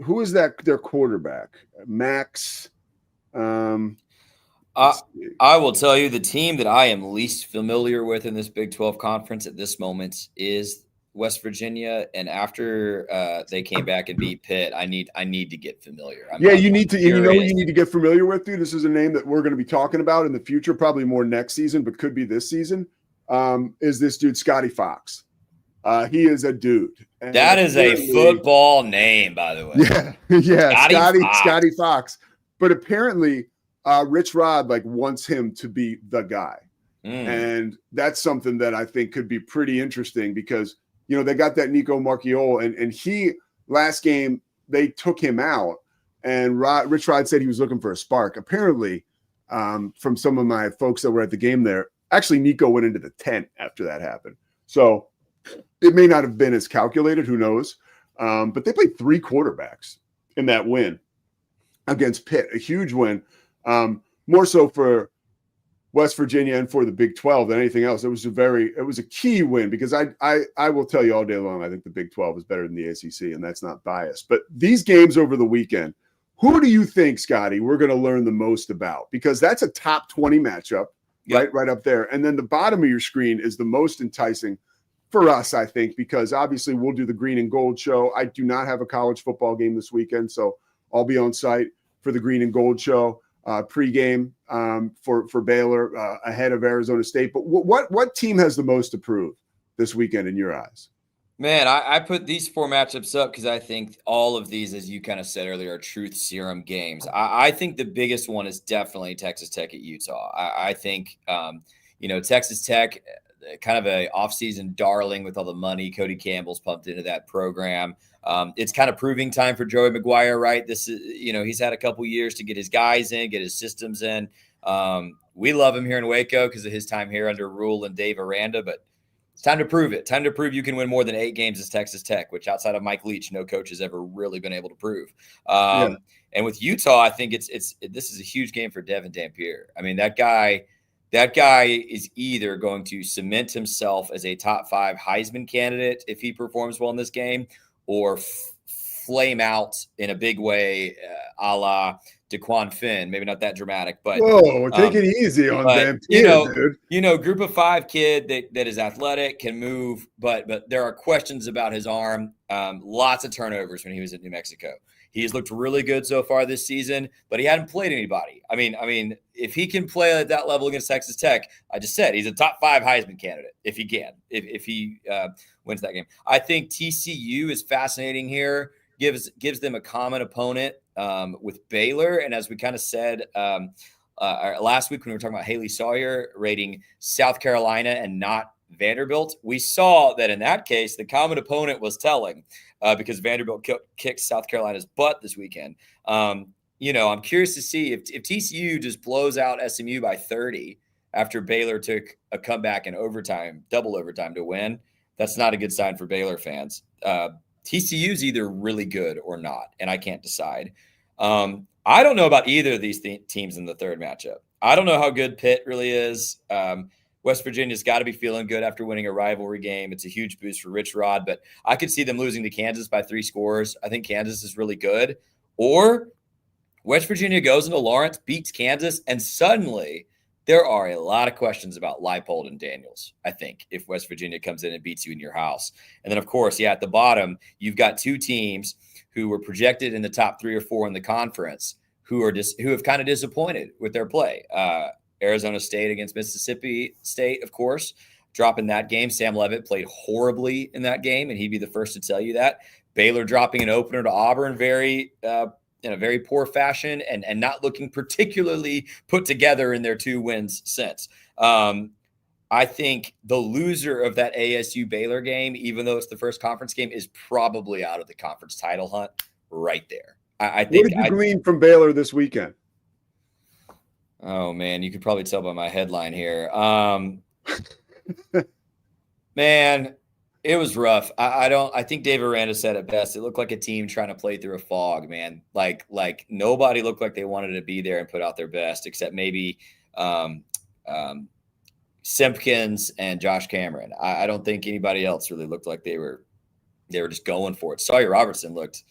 who is their quarterback? Max. I will tell you, the team that I am least familiar with in this Big 12 conference at this moment is West Virginia. And after they came back and beat Pitt, I need to get familiar. You need to. You know what you need to get familiar with, dude? This is a name that we're going to be talking about in the future, probably more next season, but could be this season. Is this dude Scotty Fox? He is a dude. And that is a football name, by the way. Yeah, Scotty Fox. But apparently, Rich Rod wants him to be the guy, and that's something that I think could be pretty interesting, because they got that Nico Marchiol, and he last game they took him out, and Rich Rod said he was looking for a spark. Apparently, from some of my folks that were at the game there. Actually, Nico went into the tent after that happened. So it may not have been as calculated. Who knows? But they played 3 quarterbacks in that win against Pitt, a huge win, more so for West Virginia and for the Big 12 than anything else. It was a key win because I will tell you all day long, I think the Big 12 is better than the ACC, and that's not biased. But these games over the weekend, who do you think, Scotty, we're going to learn the most about? Because that's a top 20 matchup, right up there. And then the bottom of your screen is the most enticing for us, I think, because obviously we'll do the green and gold show. I do not have a college football game this weekend, so I'll be on site for the green and gold show pregame for Baylor ahead of Arizona State. But what team has the most to prove this weekend in your eyes? Man, I put these 4 matchups up because I think all of these, as you kind of said earlier, are truth serum games. I think the biggest one is definitely Texas Tech at Utah. I think, Texas Tech, kind of a offseason darling with all the money Cody Campbell's pumped into that program. It's kind of proving time for Joey McGuire, right? This is, he's had a couple years to get his guys in, get his systems in. We love him here in Waco because of his time here under Rule and Dave Aranda, but it's time to prove it. Time to prove you can win more than 8 games as Texas Tech, which outside of Mike Leach, no coach has ever really been able to prove. And with Utah, I think this is a huge game for Devin Dampier. I mean, that guy is either going to cement himself as a top 5 Heisman candidate if he performs well in this game, or flame out in a big way, a la DeQuan Finn. Maybe not that dramatic, but whoa, take it easy on them. Dude. Group of 5 kid that is athletic, can move, but there are questions about his arm. Lots of turnovers when he was at New Mexico. He's looked really good so far this season, but he hadn't played anybody. I mean, if he can play at that level against Texas Tech, I just said he's a top 5 Heisman candidate if he can, if he wins that game. I think TCU is fascinating here. Gives them a common opponent with Baylor, and as we kind of said last week when we were talking about Haley Sawyer rating South Carolina and not Vanderbilt, we saw that in that case the common opponent was telling. Because Vanderbilt kicked South Carolina's butt this weekend. I'm curious to see if TCU just blows out SMU by 30 after Baylor took a comeback in double overtime to win. That's not a good sign for Baylor fans. TCU's either really good or not, and I can't decide. I don't know about either of these teams in the third matchup. I don't know how good Pitt really is. West Virginia's got to be feeling good after winning a rivalry game. It's a huge boost for Rich Rod, but I could see them losing to Kansas by 3 scores. I think Kansas is really good. Or West Virginia goes into Lawrence, beats Kansas, and suddenly there are a lot of questions about Leipold and Daniels, I think, if West Virginia comes in and beats you in your house. And then, of course, at the bottom, you've got 2 teams who were projected in the top 3 or 4 in the conference who have kind of disappointed with their play. Arizona State against Mississippi State, of course, dropping that game. Sam Leavitt played horribly in that game, and he'd be the first to tell you that. Baylor dropping an opener to Auburn in a very poor fashion and not looking particularly put together in their 2 wins since. I think the loser of that ASU Baylor game, even though it's the first conference game, is probably out of the conference title hunt right there. I think. What did you glean from Baylor this weekend? Oh, man, you could probably tell by my headline here. Man, it was rough. I think Dave Aranda said it best. It looked like a team trying to play through a fog, man. Like nobody looked like they wanted to be there and put out their best, except maybe Simpkins and Josh Cameron. I don't think anybody else really looked like they were just going for it. Sawyer Robertson looked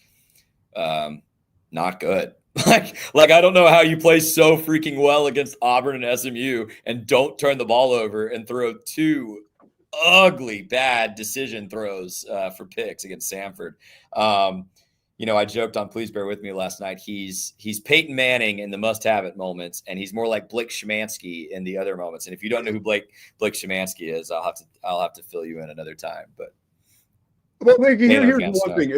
not good. Like I don't know how you play so freaking well against Auburn and SMU and don't turn the ball over and throw 2 ugly, bad decision throws for picks against Samford. I joked on Please Bear With Me last night. He's Peyton Manning in the must-have-it moments, and he's more like Blake Szymanski in the other moments. And if you don't know who Blake Szymanski is, I'll have to fill you in another time. But here's one thing.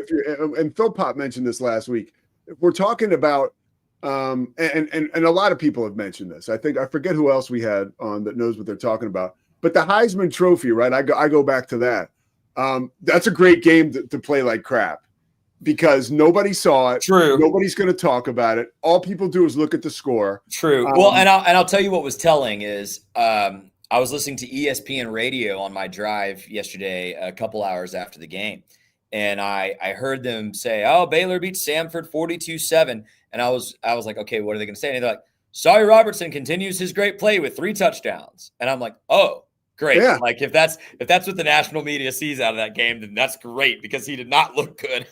And Phil Pop mentioned this last week. If we're talking about, and a lot of people have mentioned this. I forget who else we had on that knows what they're talking about. But the Heisman Trophy, right? I go back to that. That's a great game to play like crap. because nobody saw it. True. Nobody's going to talk about it. All people do is look at the score. True. Well, and I'll tell you what was telling is I was listening to ESPN radio on my drive yesterday, a couple hours after the game, and I heard them say, "Oh, Baylor beat Samford 42-7," and I was like, "Okay, what are they going to say?" And they're like, "Sorry, Robertson continues his great play with 3 touchdowns," and I'm like, "Oh." Great. Yeah. Like if that's what the national media sees out of that game, then that's great because he did not look good.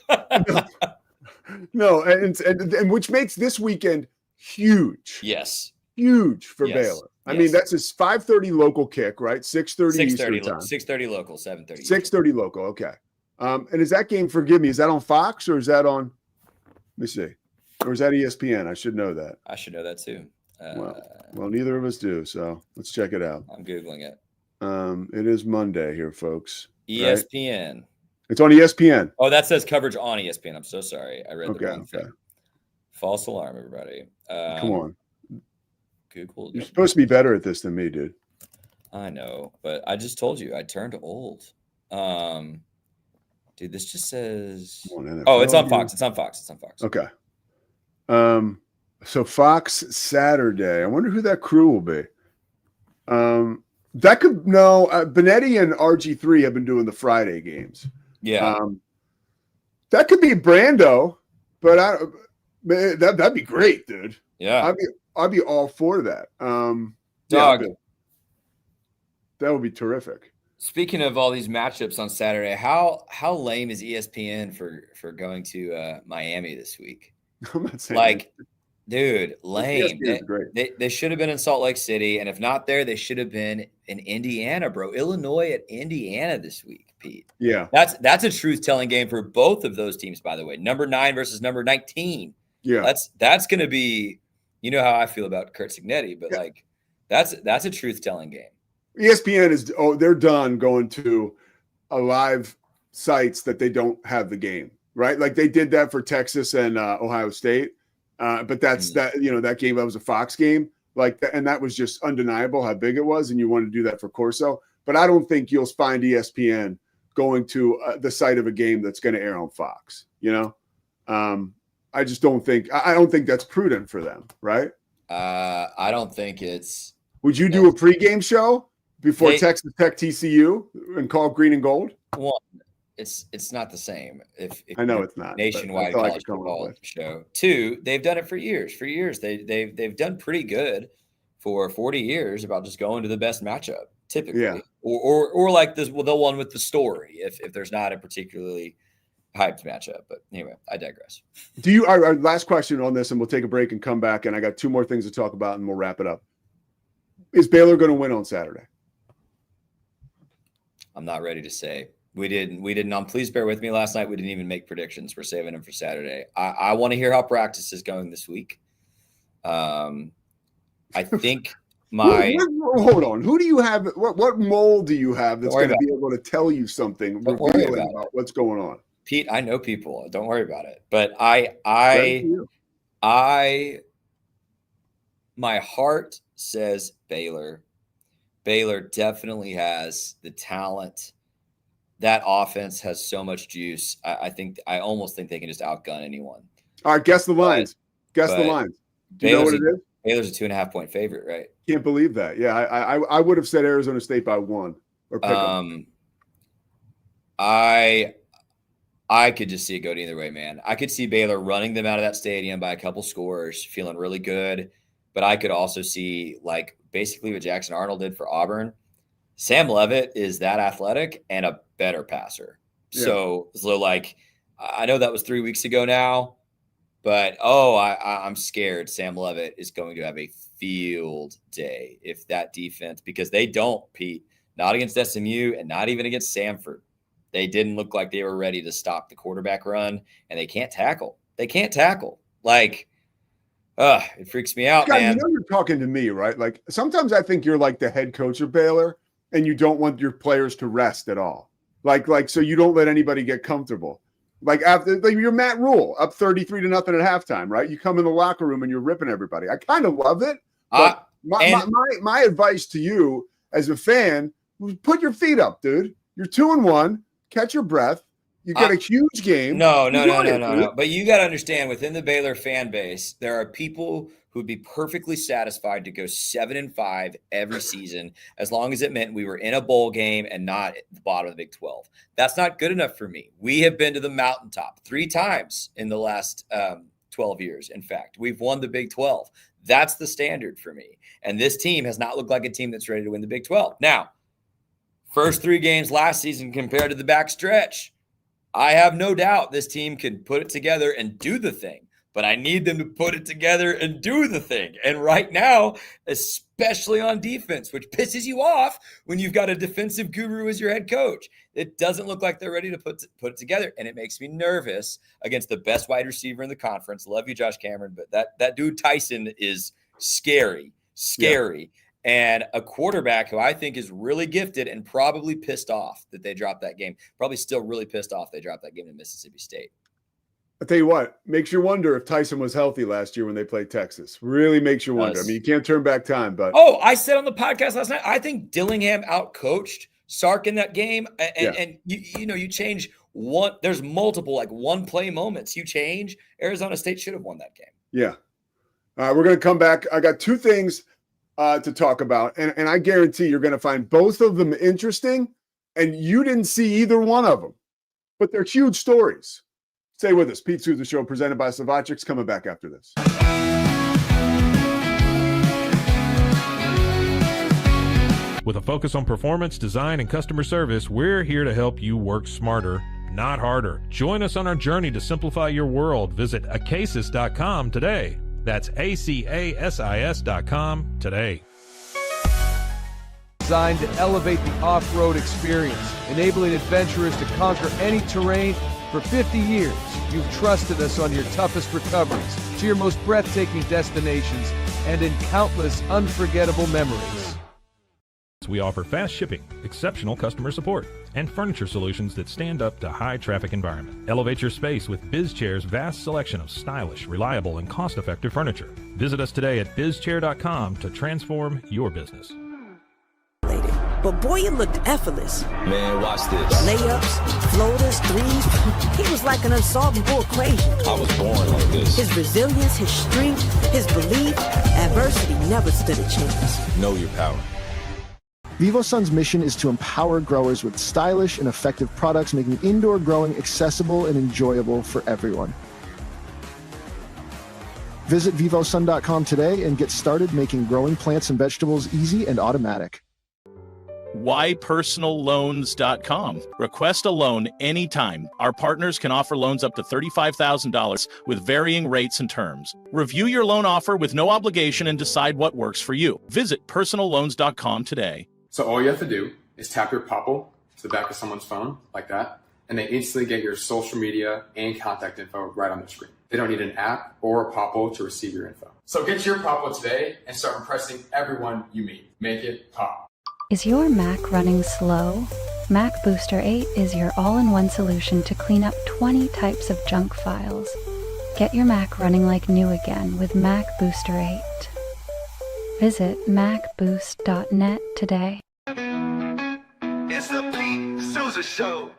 No, and which makes this weekend huge. Yes. Huge for Yes. Baylor. I Yes. mean, that's his 5:30 local kick, right? 6:30 Eastern time. 6:30 local, 7:30. 6:30 local. Okay. And is that game, forgive me, is that on Fox or is that on, let me see, or is that ESPN? I should know that. I should know that too. Well, neither of us do. So let's check it out. I'm Googling it. It is Monday here, folks. ESPN. Right? It's on ESPN. Oh, that says coverage on ESPN. I'm so sorry. I read the wrong Okay. thing. False alarm, everybody. Come on. Google. You're supposed to be better at this than me, dude. I know, but I just told you I turned old. Dude, this just says. Oh, it's on Fox. It's on Fox. It's on Fox. Okay. So Fox Saturday. I wonder who that crew will be. That could Benetti and RG3 have been doing the Friday games. Yeah. That could be Brando, but that'd be great, dude. Yeah. I'd be all for that. Dog. Yeah, that would be terrific. Speaking of all these matchups on Saturday, how lame is ESPN for going to Miami this week? I'm not saying like, dude, lame. They should have been in Salt Lake City, and if not there, they should have been in Indiana, bro. Illinois at Indiana this week, Pete. Yeah, that's a truth-telling game for both of those teams, by the way. Number 9 versus number 19. Yeah, that's going to be. You know how I feel about Kurt Signetti, but like that's a truth-telling game. ESPN they're done going to a live sites that they don't have the game, right? Like they did that for Texas and Ohio State. But that's that game, that was a Fox game, and that was just undeniable how big it was. And you want to do that for Corso, but I don't think you'll find ESPN going to the site of a game that's going to air on Fox. I just don't think, I don't think that's prudent for them. Right. I don't think it's, would you do a pregame show before Texas Tech TCU and call green and gold? One, it's not the same. If I know it's not nationwide college football show. 2, they've done it for years. They've done pretty good for 40 years about just going to the best matchup typically, or like this, the one with the story. If there's not a particularly hyped matchup, but anyway, I digress. Do you? Our last question on this, and we'll take a break and come back. And I got 2 more things to talk about, and we'll wrap it up. Is Baylor going to win on Saturday? I'm not ready to say. We didn't. Please bear with me. Last night we didn't even make predictions. We're saving them for Saturday. I want to hear how practice is going this week. I think hold on. Who do you have? What mole do you have that's going to be able to tell you something about what's going on? Pete, I know people. Don't worry about it. But my heart says Baylor. Baylor definitely has the talent. That offense has so much juice. I almost think they can just outgun anyone. All right, guess the lines. Guess the lines. Do you know what it is? Baylor's a 2.5-point favorite, right? Can't believe that. Yeah, I would have said Arizona State by 1 or pick 'em. I could just see it go either way, man. I could see Baylor running them out of that stadium by a couple scores, feeling really good. But I could also see, like, basically what Jackson Arnold did for Auburn. Sam Leavitt is that athletic and a better passer. Yeah. So like, I know that was 3 weeks ago now, but I'm scared Sam Leavitt is going to have a field day if that defense, because they don't, Pete, not against SMU and not even against Samford. They didn't look like they were ready to stop the quarterback run, and they can't tackle. Like, it freaks me out, God, man. You're talking to me, right? Like, sometimes I think you're like the head coach of Baylor, and you don't want your players to rest at all. Like, so you don't let anybody get comfortable. Like, you're Matt Rule, up 33-0 at halftime, right? You come in the locker room and you're ripping everybody. I kind of love it. But my advice to you as a fan was put your feet up, dude. You're 2-1. Catch your breath. You got a huge game. No. You won it. But you got to understand, within the Baylor fan base, there are people who'd be perfectly satisfied to go 7-5 every season, as long as it meant we were in a bowl game and not at the bottom of the Big 12. That's not good enough for me. We have been to the mountaintop 3 times in the last 12 years. In fact, we've won the Big 12. That's the standard for me. And this team has not looked like a team that's ready to win the Big 12. Now, first 3 games last season compared to the back stretch, I have no doubt this team can put it together and do the thing. But I need them to put it together and do the thing. And right now, especially on defense, which pisses you off when you've got a defensive guru as your head coach, it doesn't look like they're ready to put it together. And it makes me nervous against the best wide receiver in the conference. Love you, Josh Cameron, but that dude Tyson is scary. Yeah. And a quarterback who I think is really gifted and probably pissed off that they dropped that game. Probably still really pissed off they dropped that game to Mississippi State. I'll tell you what, makes you wonder if Tyson was healthy last year when they played Texas. Really makes you wonder. I mean, you can't turn back time, but. Oh, I said on the podcast last night, I think Dillingham outcoached Sark in that game. And you change one, there's multiple like one play moments. You change, Arizona State should have won that game. Yeah. All right, we're going to come back. I got 2 things to talk about, and I guarantee you're going to find both of them interesting, and you didn't see either one of them, but they're huge stories. Stay with us. Pete Sousa Show presented by Slovacek's coming back after this. With a focus on performance, design, and customer service, we're here to help you work smarter, not harder. Join us on our journey to simplify your world. Visit acasis.com today. That's ACASIS.com today. Designed to elevate the off-road experience, enabling adventurers to conquer any terrain. For 50 years, you've trusted us on your toughest recoveries, to your most breathtaking destinations, and in countless unforgettable memories. We offer fast shipping, exceptional customer support, and furniture solutions that stand up to high-traffic environment. Elevate your space with BizChair's vast selection of stylish, reliable, and cost-effective furniture. Visit us today at bizchair.com to transform your business. But boy, it looked effortless. Man, watch this. Layups, floaters, threes. He was like an unsolvable equation. I was born like this. His resilience, his strength, his belief, adversity never stood a chance. Know your power. VivoSun's mission is to empower growers with stylish and effective products, making indoor growing accessible and enjoyable for everyone. Visit vivosun.com today and get started making growing plants and vegetables easy and automatic. whypersonalloans.com. Request a loan anytime. Our partners can offer loans up to $35,000 with varying rates and terms. Review your loan offer with no obligation and decide what works for you. Visit personalloans.com today. So all you have to do is tap your Popple to the back of someone's phone like that, and they instantly get your social media and contact info right on their screen. They don't need an app or a Popple to receive your info. So get your Popple today and start impressing everyone you meet. Make it pop. Is your Mac running slow? Mac Booster 8 is your all-in-one solution to clean up 20 types of junk files. Get your Mac running like new again with Mac Booster 8. Visit macboost.net today. It's the Pete Sousa Show.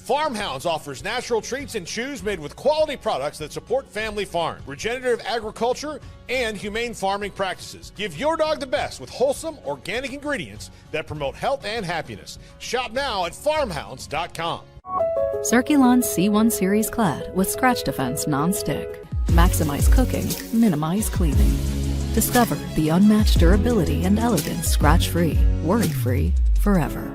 Farmhounds offers natural treats and chews made with quality products that support family farm, regenerative agriculture, and humane farming practices. Give your dog the best with wholesome, organic ingredients that promote health and happiness. Shop now at farmhounds.com. Circulon C1 Series Clad with Scratch Defense Non-Stick. Maximize cooking, minimize cleaning. Discover the unmatched durability and elegance scratch-free, worry-free, forever.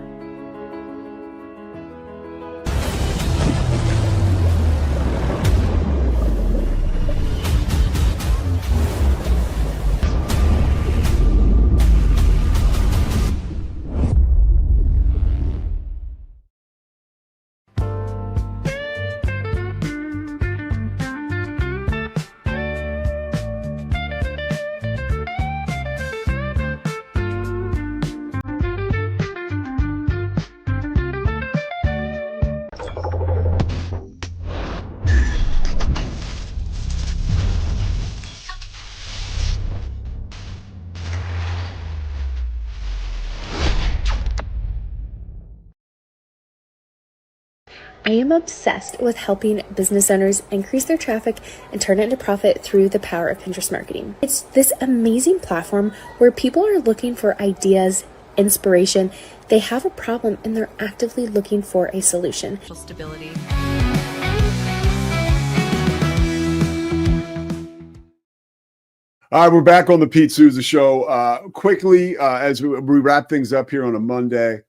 I am obsessed with helping business owners increase their traffic and turn it into profit through the power of Pinterest marketing. It's this amazing platform where people are looking for ideas, inspiration. They have a problem and they're actively looking for a solution. Stability. All right, we're back on the Pete Sousa Show. Quickly, as we wrap things up here on a Monday,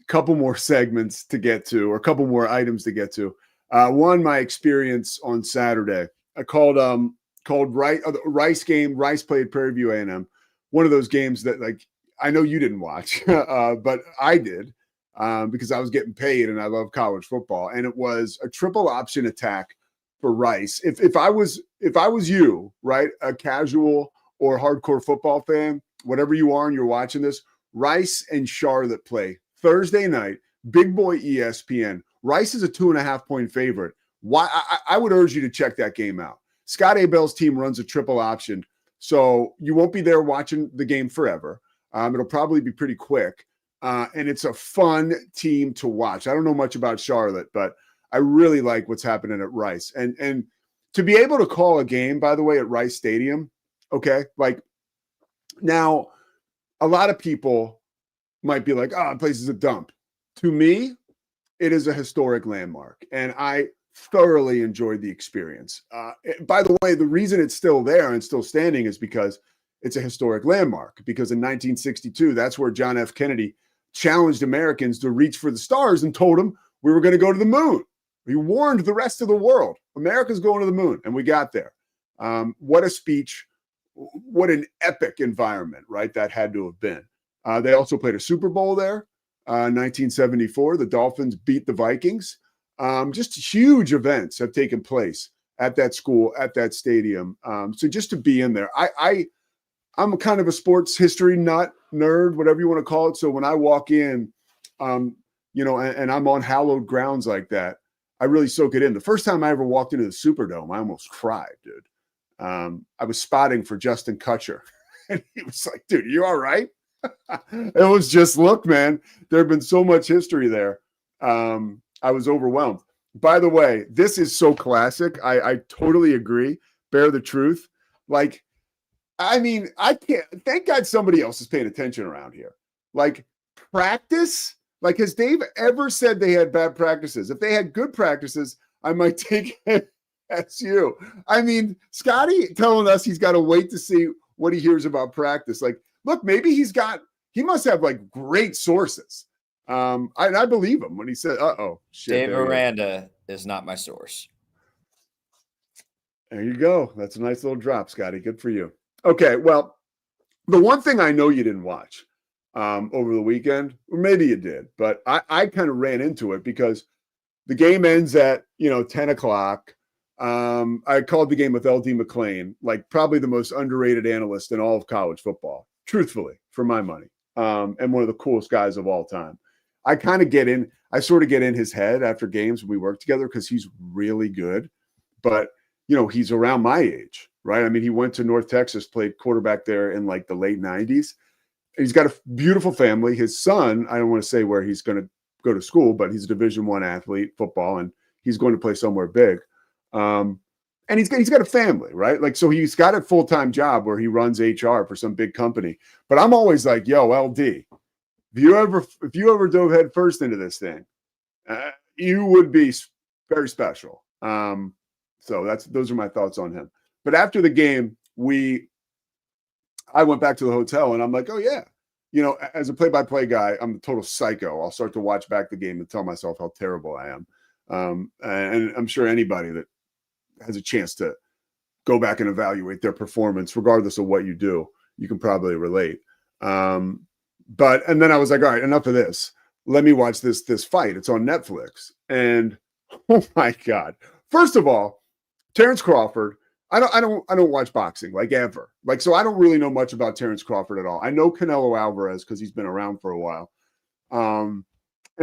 couple more segments to get to, or a couple more items to get to. One, my experience on Saturday. I called Rice game. Rice played Prairie View A&M. One of those games that, like, I know you didn't watch, but I did because I was getting paid and I love college football. And it was a triple option attack for Rice. If I was you, right, a casual or hardcore football fan, whatever you are and you're watching this, Rice and Charlotte play Thursday night, big boy ESPN. Rice is a 2.5-point favorite. Why? I would urge you to check that game out. Scott Abell's team runs a triple option, so you won't be there watching the game forever. It'll probably be pretty quick, and it's a fun team to watch. I don't know much about Charlotte, but I really like what's happening at Rice. And to be able to call a game, by the way, at Rice Stadium, okay, like now a lot of people might be like, oh, the place is a dump. To me, it is a historic landmark, and I thoroughly enjoyed the experience. By the way, the reason it's still there and still standing is because it's a historic landmark, because in 1962, that's where John F. Kennedy challenged Americans to reach for the stars and told them we were going to go to the moon. He warned the rest of the world, America's going to the moon, and we got there. What a speech. What an epic environment, right? That had to have been. They also played a Super Bowl there, 1974. The Dolphins beat the Vikings. Just huge events have taken place at that school, at that stadium. So just to be in there, I'm kind of a sports history nerd, whatever you want to call it. So when I walk in, and I'm on hallowed grounds like that, I really soak it in. The first time I ever walked into the Superdome, I almost cried, dude. I was spotting for Justin Kutcher, and he was like, dude, you all right? It was just, look, man, there had been so much history there. I was overwhelmed. By the way, this is so classic. I totally agree. Bear the truth. Like, I mean, I can't, thank God somebody else is paying attention around here. Like, practice? Like, has Dave ever said they had bad practices? If they had good practices, I might take it as you. I mean, Scotty telling us he's got to wait to see what he hears about practice. Like, look, maybe he must have like great sources. I believe him when he said, shit. Dave Aranda is not my source. There you go. That's a nice little drop, Scotty. Good for you. Okay, well, the one thing I know you didn't watch over the weekend, or maybe you did, but I kind of ran into it because the game ends at 10 o'clock. I called the game with LD McClain, like probably the most underrated analyst in all of college football, truthfully, for my money, and one of the coolest guys of all time. I sort of get in his head after games when we work together because he's really good, but he's around my age, right? I mean, he went to North Texas, played quarterback there in like the late 90s. He's got a beautiful family. His son, I don't want to say where he's going to go to school, but he's a Division I athlete, football, and he's going to play somewhere big. And he's got a family, right? Like, so he's got a full-time job where he runs HR for some big company. But I'm always like, yo, LD, if you ever dove head first into this thing, you would be very special. So those are my thoughts on him. But after the game, I went back to the hotel and I'm like, oh yeah, as a play-by-play guy, I'm a total psycho. I'll start to watch back the game and tell myself how terrible I am. And I'm sure anybody that has a chance to go back and evaluate their performance, regardless of what you do, you can probably relate. And then I was like, all right, enough of this. Let me watch this fight. It's on Netflix. And oh my God. First of all, Terrence Crawford, I don't watch boxing like ever. Like, so I don't really know much about Terrence Crawford at all. I know Canelo Alvarez because he's been around for a while. And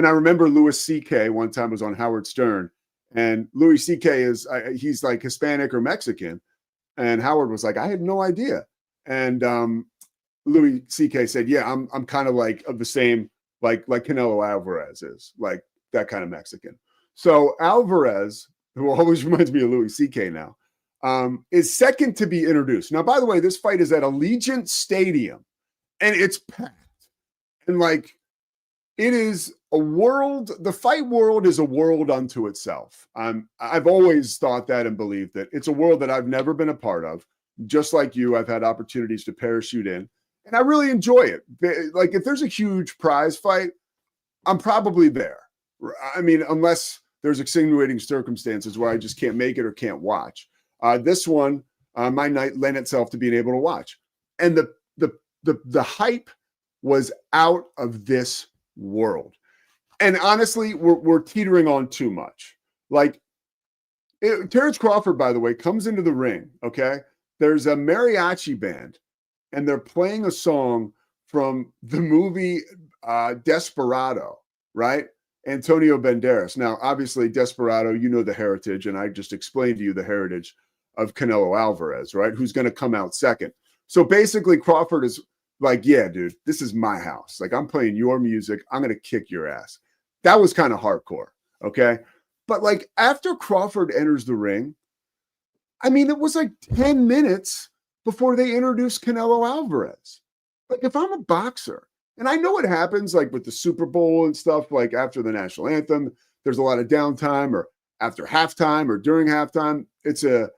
I remember Louis C.K. one time was on Howard Stern, and Louis C.K. he's like Hispanic or Mexican. And Howard was like, I had no idea. And Louis C.K. said, yeah, I'm kind of like of the same, like Canelo Alvarez is, like that kind of Mexican. So Alvarez, who always reminds me of Louis C.K. now, is second to be introduced. Now, by the way, this fight is at Allegiant Stadium, and it's packed. And like, it is a world. The fight world is a world unto itself. I've always thought that and believed that it's a world that I've never been a part of. Just like you, I've had opportunities to parachute in, and I really enjoy it. Like, if there's a huge prize fight, I'm probably there. I mean, unless there's extenuating circumstances where I just can't make it or can't watch. This one, my night lent itself to being able to watch, and the hype was out of this world. And honestly, we're teetering on too much. Like, Terrence Crawford, by the way, comes into the ring. Okay, there's a mariachi band, and they're playing a song from the movie Desperado, right? Antonio Banderas. Now, obviously, Desperado, you know the heritage, and I just explained to you the heritage of Canelo Alvarez, right? Who's going to come out second. So basically, Crawford is like, yeah, dude, this is my house. Like, I'm playing your music. I'm going to kick your ass. That was kind of hardcore, okay? But like, after Crawford enters the ring, I mean, it was like 10 minutes before they introduced Canelo Alvarez. Like, if I'm a boxer, and I know what happens, like with the Super Bowl and stuff, like after the national anthem, there's a lot of downtime, or after halftime or during halftime. It's a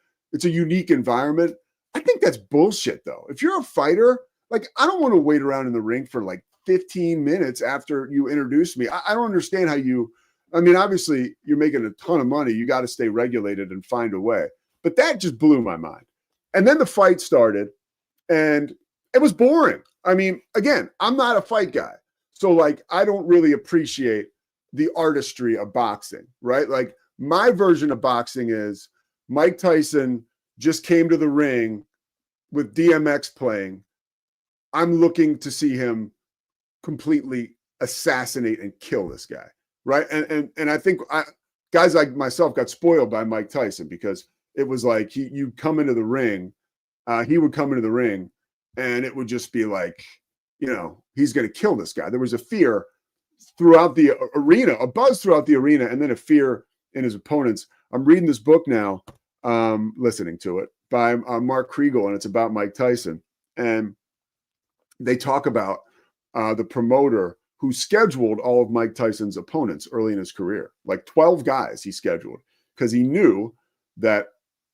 unique environment. I think that's bullshit, though. If you're a fighter, like, I don't want to wait around in the ring for like 15 minutes after you introduce me. I don't understand how you, I mean, obviously you're making a ton of money. You got to stay regulated and find a way. But that just blew my mind. And then the fight started, and it was boring. I mean, again, I'm not a fight guy. So like, I don't really appreciate the artistry of boxing, right? Like, my version of boxing is Mike Tyson just came to the ring with DMX playing. I'm looking to see him completely assassinate and kill this guy, right? And I think guys like myself got spoiled by Mike Tyson, because it was like you come into the ring, he would come into the ring, and it would just be like, you know, he's going to kill this guy. There was a fear throughout the arena, a buzz throughout the arena, and then a fear in his opponents. I'm reading this book now, listening to it, by Mark Kriegel, and it's about Mike Tyson. And they talk about the promoter who scheduled all of Mike Tyson's opponents early in his career, like 12 guys he scheduled, because he knew that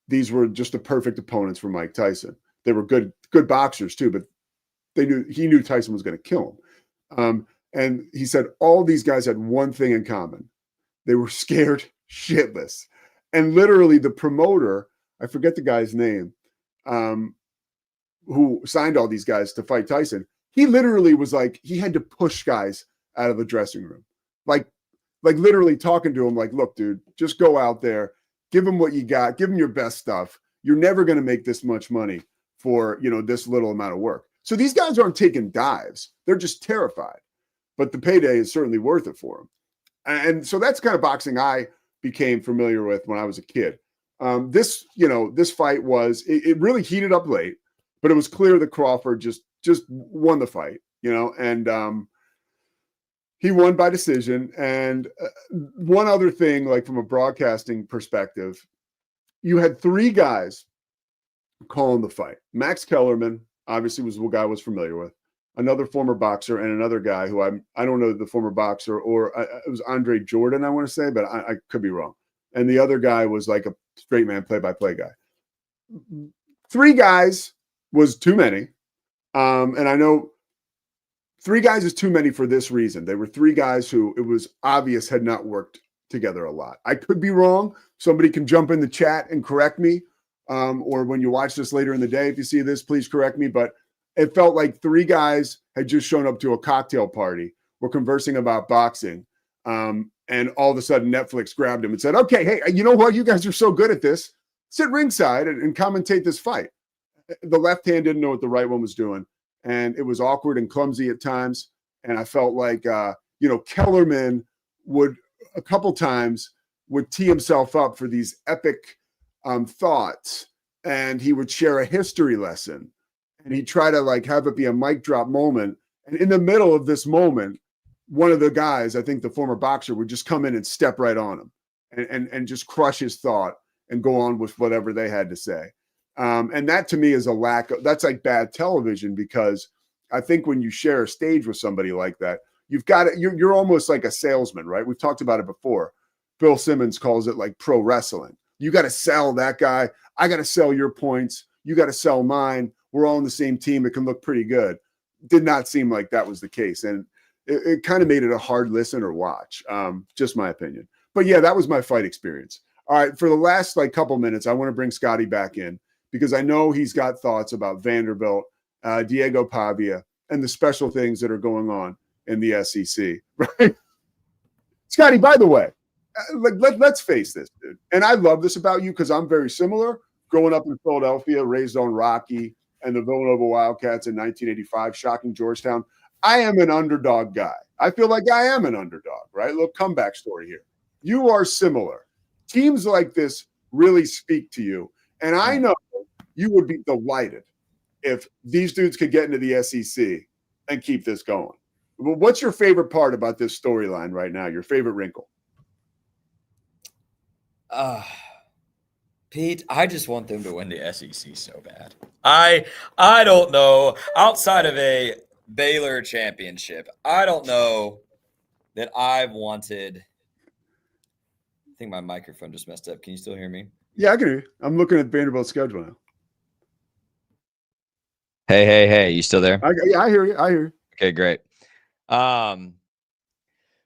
these were just the perfect opponents for Mike Tyson. They were good boxers too, but he knew Tyson was going to kill him. And he said all these guys had one thing in common: they were scared shitless. And literally, the promoter, I forget the guy's name, who signed all these guys to fight Tyson, he literally was like, he had to push guys out of the dressing room, like literally talking to him like, look, dude, just go out there, give him what you got, give him your best stuff. You're never going to make this much money for, you know, this little amount of work. So these guys aren't taking dives. They're just terrified, but the payday is certainly worth it for them. And so that's kind of boxing I became familiar with when I was a kid. This fight was, it really heated up late, but it was clear that Crawford just won the fight, you know, and he won by decision. And one other thing, like from a broadcasting perspective, you had three guys calling the fight. Max Kellerman, obviously, was the guy I was familiar with. Another former boxer, and another guy who I don't know the former boxer, or it was Andre Jordan, I want to say, but I could be wrong. And the other guy was like a straight man play-by-play guy. Three guys was too many. And I know three guys is too many for this reason. They were three guys who it was obvious had not worked together a lot. I could be wrong. Somebody can jump in the chat and correct me. Or when you watch this later in the day, if you see this, please correct me. But it felt like three guys had just shown up to a cocktail party, were conversing about boxing. And all of a sudden Netflix grabbed him and said, okay, hey, you know what? You guys are so good at this. Sit ringside and commentate this fight. The left hand didn't know what the right one was doing. And it was awkward and clumsy at times. And I felt like, Kellerman would a couple times would tee himself up for these epic thoughts. And he would share a history lesson. And he'd try to like have it be a mic drop moment. And in the middle of this moment, one of the guys, I think the former boxer, would just come in and step right on him and just crush his thought and go on with whatever they had to say. And that to me is a lack of, that's like bad television, because I think when you share a stage with somebody like that, you've got it. You're almost like a salesman, right? We've talked about it before. Bill Simmons calls it like pro wrestling. You got to sell that guy. I got to sell your points. You got to sell mine. We're all on the same team. It can look pretty good. Did not seem like that was the case. And it kind of made it a hard listen or watch. Just my opinion. But yeah, that was my fight experience. All right. For the last like couple minutes, I want to bring Scotty back in because I know he's got thoughts about Vanderbilt, Diego Pavia, and the special things that are going on in the SEC, right? Scotty, by the way, let's face this, dude. And I love this about you because I'm very similar. Growing up in Philadelphia, raised on Rocky and the Villanova Wildcats in 1985, shocking Georgetown. I am an underdog guy. I feel like I am an underdog, right? Little comeback story here. You are similar. Teams like this really speak to you. And I know you would be delighted if these dudes could get into the SEC and keep this going. What's your favorite part about this storyline right now? Your favorite wrinkle? Pete, I just want them to win the SEC so bad. I don't know. Outside of a Baylor championship, I don't know that I've wanted. I think my microphone just messed up. Can you still hear me? Yeah, I can hear you. I'm looking at Vanderbilt's schedule now. Hey, you still there? Yeah, I hear you. I hear you. Okay, great.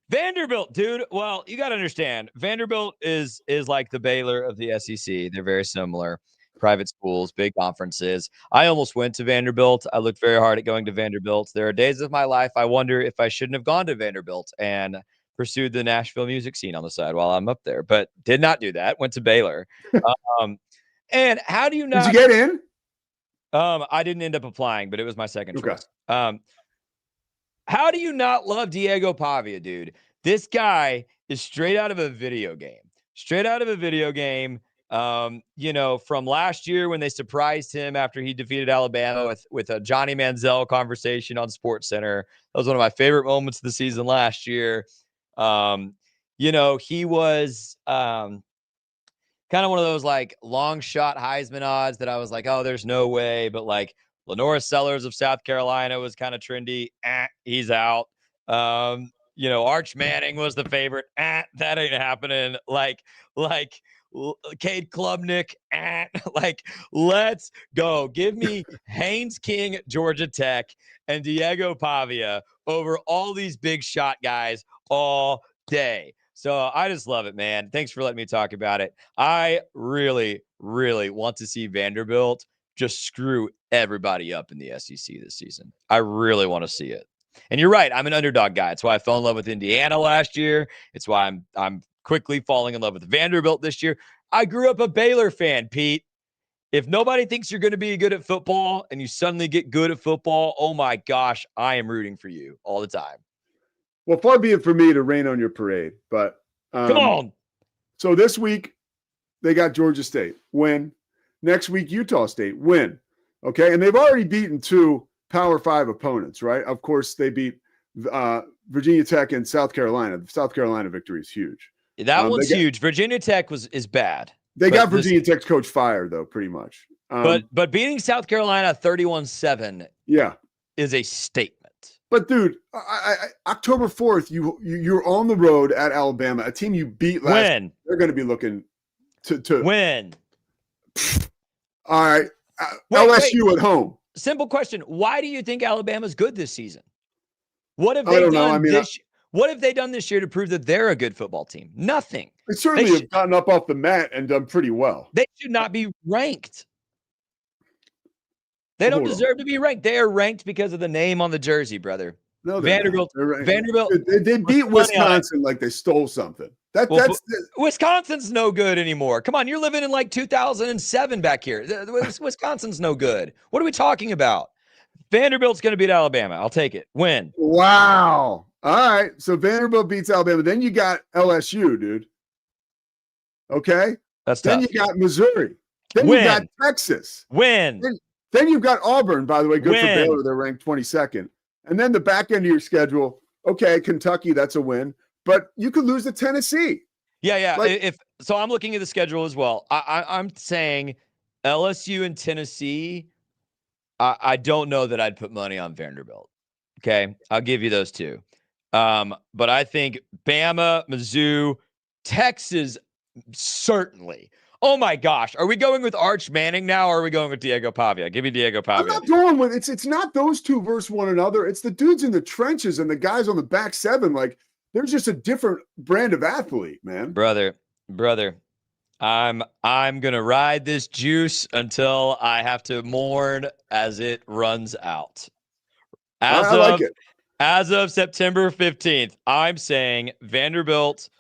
Vanderbilt, dude. Well, you got to understand, Vanderbilt is like the Baylor of the SEC. They're very similar. Private schools, big conferences. I almost went to Vanderbilt. I looked very hard at going to Vanderbilt. There are days of my life I wonder if I shouldn't have gone to Vanderbilt and pursued the Nashville music scene on the side while I'm up there, but did not do that. Went to Baylor. And how do you not? Did you get in? I didn't end up applying, but it was my second choice. How do you not love Diego Pavia, dude? This guy is straight out of a video game. From last year when they surprised him after he defeated Alabama with a Johnny Manziel conversation on SportsCenter. That was one of my favorite moments of the season last year. He was kind of one of those like long shot Heisman odds that I was like, oh, there's no way. But like Lenora Sellers of South Carolina was kind of trendy. He's out. Arch Manning was the favorite. That ain't happening. Like Cade Klubnik. Let's go. Give me Haynes King, Georgia Tech, and Diego Pavia over all these big shot guys all day. So I just love it, man. Thanks for letting me talk about it. I really, really want to see Vanderbilt just screw everybody up in the SEC this season. I really want to see it. And you're right. I'm an underdog guy. It's why I fell in love with Indiana last year. It's why I'm quickly falling in love with Vanderbilt this year. I grew up a Baylor fan, Pete. If nobody thinks you're going to be good at football and you suddenly get good at football, oh my gosh, I am rooting for you all the time. Well, far be it for me to rain on your parade, but come on. So this week they got Georgia State, win. Next week, Utah State, win. Okay, and they've already beaten 2 Power 5 opponents, right? Of course, they beat Virginia Tech and South Carolina. The South Carolina victory is huge. That one's huge. Virginia Tech is bad. They got Virginia Tech's coach fired, though, pretty much. But beating South Carolina 31-7 is a statement. But, dude, October 4th, you're on the road at Alabama, a team you beat last year. They're going to be looking to win. All right. LSU at home. Simple question. Why do you think Alabama's good this season? What have they done what have they done this year to prove that they're a good football team? Nothing. They certainly have gotten up off the mat and done pretty well. They should not be ranked. They don't deserve to be ranked. They are ranked because of the name on the jersey, brother. No, Vanderbilt. They beat Wisconsin like they stole something. Wisconsin's no good anymore. Come on, you're living in like 2007 back here. Wisconsin's no good. What are we talking about? Vanderbilt's going to beat Alabama. I'll take it. Win. Wow. All right. So Vanderbilt beats Alabama. Then you got LSU, dude. Okay. That's tough. Then you got Missouri. Then you got Texas. Win. Then you've got Auburn, by the way. Good for Baylor. They're ranked 22nd. And then the back end of your schedule, Okay, Kentucky, that's a win. But you could lose to Tennessee. Yeah. Like- If so, I'm looking at the schedule as well. I'm saying LSU and Tennessee. I don't know that I'd put money on Vanderbilt. Okay, I'll give you those two. But I think Bama, Mizzou, Texas, certainly. Oh my gosh, are we going with Arch Manning now, or are we going with Diego Pavia? Give me Diego Pavia. I'm not going with it's not those two versus one another. It's the dudes in the trenches and the guys on the back seven. Like, there's just a different brand of athlete, man. Brother. I'm gonna ride this juice until I have to mourn as it runs out. I like it. As of September 15th, I'm saying Vanderbilt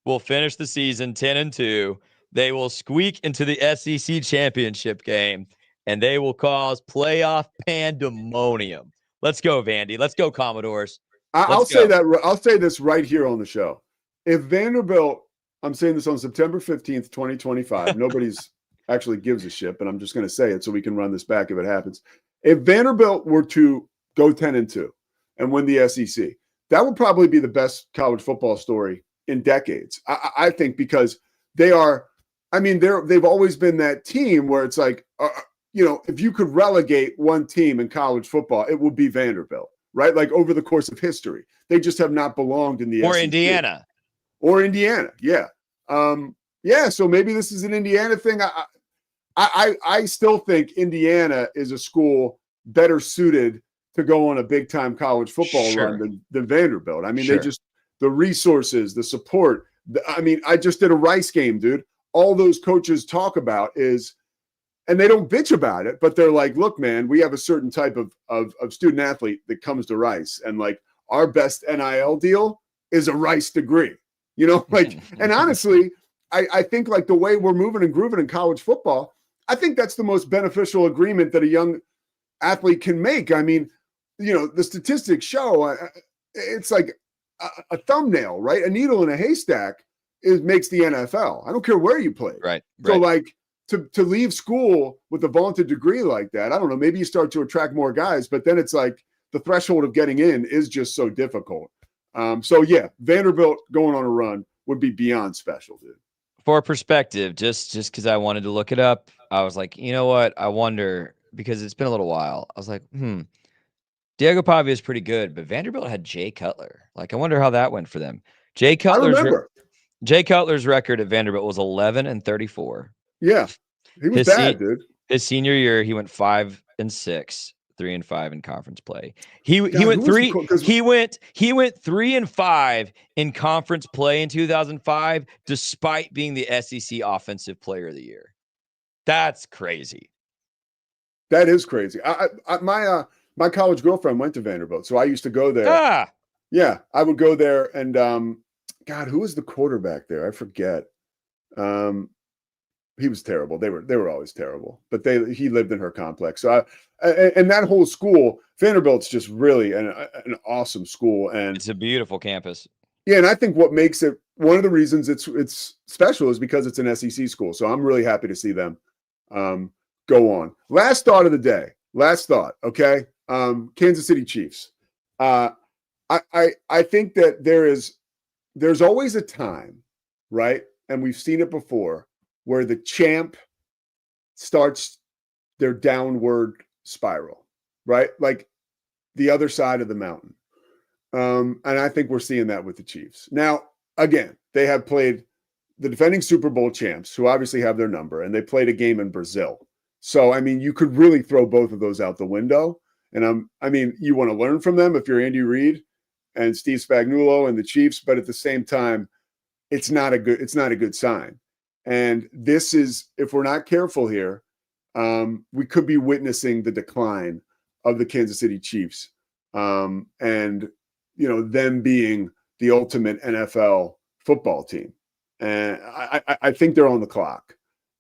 will finish the season 10-2. They will squeak into the SEC championship game, and they will cause playoff pandemonium. Let's go, Vandy. Let's go, Commodores. I'll say this right here on the show. If Vanderbilt, I'm saying this on September 15th, 2025. Nobody's actually gives a shit, but I'm just going to say it so we can run this back if it happens. If Vanderbilt were to go 10-2 and win the SEC, that would probably be the best college football story in decades. I think, because they are, I mean, they've always been that team where it's like, if you could relegate one team in college football, it would be Vanderbilt, right? Like, over the course of history, they just have not belonged in the or SEC. Indiana. Yeah. So maybe this is an Indiana thing. I still think Indiana is a school better suited to go on a big time college football run than Vanderbilt. I mean, they just, the resources, the support. I just did a Rice game, dude. All those coaches talk about is, and they don't bitch about it, but they're like, look, man, we have a certain type of student athlete that comes to Rice, and like, our best NIL deal is a Rice degree. And honestly, I think, like, the way we're moving and grooving in college football, I think that's the most beneficial agreement that a young athlete can make. I mean, the statistics show it's like a thumbnail, right? A needle in a haystack makes the NFL. I don't care where you play. Right. So, like, to leave school with a vaunted degree like that, I don't know, maybe you start to attract more guys, but then it's like the threshold of getting in is just so difficult. Vanderbilt going on a run would be beyond special, dude. For perspective, just because I wanted to look it up, I was like, you know what? I wonder, because it's been a little while. I was like, Diego Pavia is pretty good, but Vanderbilt had Jay Cutler. Like, I wonder how that went for them. Jay Cutler's record at Vanderbilt was 11-34. Yeah, he was bad, dude. His senior year, he went 5-6, 3-5 in conference play. He went 3-5 in conference play in 2005, despite being the SEC Offensive Player of the Year. That's crazy. That is crazy. My college girlfriend went to Vanderbilt, so I used to go there. Yeah, I would go there, and God, who was the quarterback there? I forget. He was terrible. They were always terrible, but he lived in her complex. So and that whole school, Vanderbilt's just really an awesome school, and it's a beautiful campus. Yeah, and I think what makes it, one of the reasons it's special, is because it's an SEC school. So I'm really happy to see them go on. Last thought of the day. Okay, Kansas City Chiefs. I think that there's always a time, right? And we've seen it before, where the champ starts their downward spiral, right? Like the other side of the mountain. And I think we're seeing that with the Chiefs. Now, again, they have played the defending Super Bowl champs, who obviously have their number, and they played a game in Brazil. So, I mean, you could really throw both of those out the window. And you want to learn from them if you're Andy Reid and Steve Spagnuolo and the Chiefs, but at the same time, it's not a good sign. And this is, if we're not careful here, we could be witnessing the decline of the Kansas City Chiefs, and them being the ultimate NFL football team. And I think they're on the clock,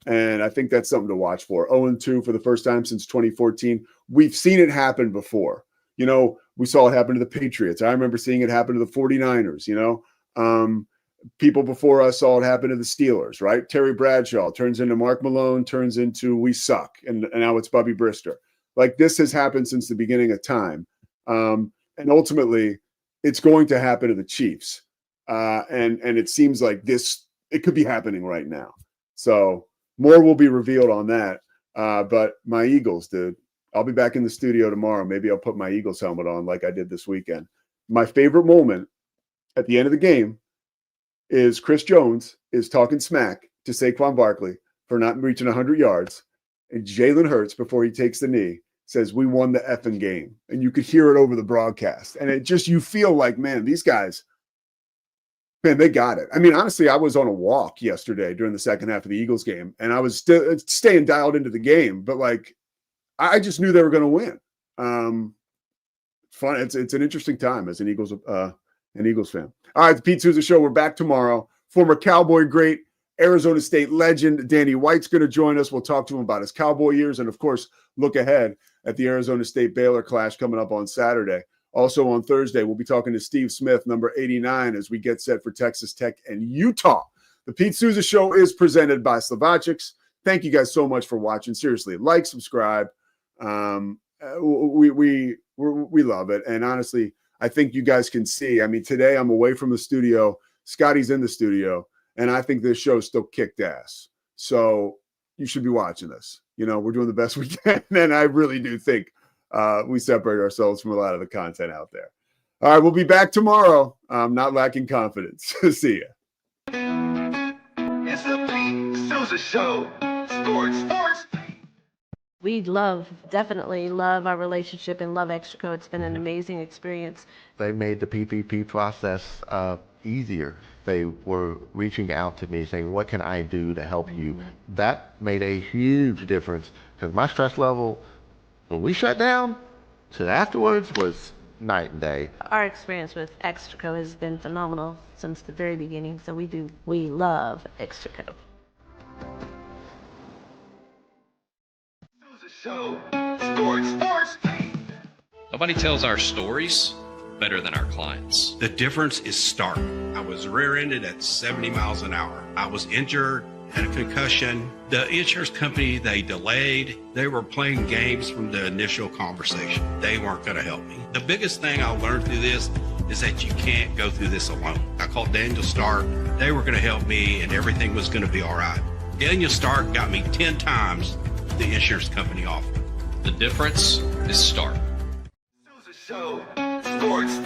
and I think that's something to watch for. 0-2 for the first time since 2014. We've seen it happen before. We saw it happen to the Patriots. I remember seeing it happen to the 49ers. People before us saw it happen to the Steelers, right? Terry Bradshaw turns into Mark Malone, turns into we suck, and now it's Bubby Brister. Like, this has happened since the beginning of time. And ultimately, it's going to happen to the Chiefs. And it seems like it could be happening right now. So more will be revealed on that. But my Eagles, dude, I'll be back in the studio tomorrow. Maybe I'll put my Eagles helmet on like I did this weekend. My favorite moment at the end of the game is Chris Jones is talking smack to Saquon Barkley for not reaching 100 yards. And Jalen Hurts, before he takes the knee, says, "We won the effing game." And you could hear it over the broadcast. And it just, you feel like, man, these guys, man, they got it. I mean, honestly, I was on a walk yesterday during the second half of the Eagles game, and I was still staying dialed into the game. But, like, I just knew they were going to win. Fun. It's an interesting time as an Eagles fan. All right, the Pete Sousa Show. We're back tomorrow. Former Cowboy great, Arizona State legend Danny White's going to join us. We'll talk to him about his Cowboy years and, of course, look ahead at the Arizona State Baylor clash coming up on Saturday. Also on Thursday, we'll be talking to Steve Smith, number 89, as we get set for Texas Tech and Utah. The Pete Sousa Show is presented by Slovacix. Thank you guys so much for watching. Seriously, like, subscribe. We love it. And honestly, I think you guys can see. I mean, today I'm away from the studio. Scotty's in the studio, and I think this show still kicked ass. So you should be watching this. You know, we're doing the best we can, and I really do think we separate ourselves from a lot of the content out there. All right, we'll be back tomorrow. I'm not lacking confidence. See ya. It's the Pete Sousa Show. Sports. We definitely love our relationship and love Extraco. It's been an amazing experience. They made the PPP process easier. They were reaching out to me saying, "What can I do to help you?" That made a huge difference because my stress level, when we shut down, to afterwards was night and day. Our experience with Extraco has been phenomenal since the very beginning. So we love Extraco. Show. Sports. Nobody tells our stories better than our clients. The difference is stark. I was rear-ended at 70 miles an hour. I was injured, had a concussion. The insurance company, they delayed. They were playing games from the initial conversation. They weren't going to help me. The biggest thing I learned through this is that you can't go through this alone. I called Daniel Stark. They were going to help me, and everything was going to be all right. Daniel Stark got me 10 times the insurance company offered. The difference is stark. Show. Sports.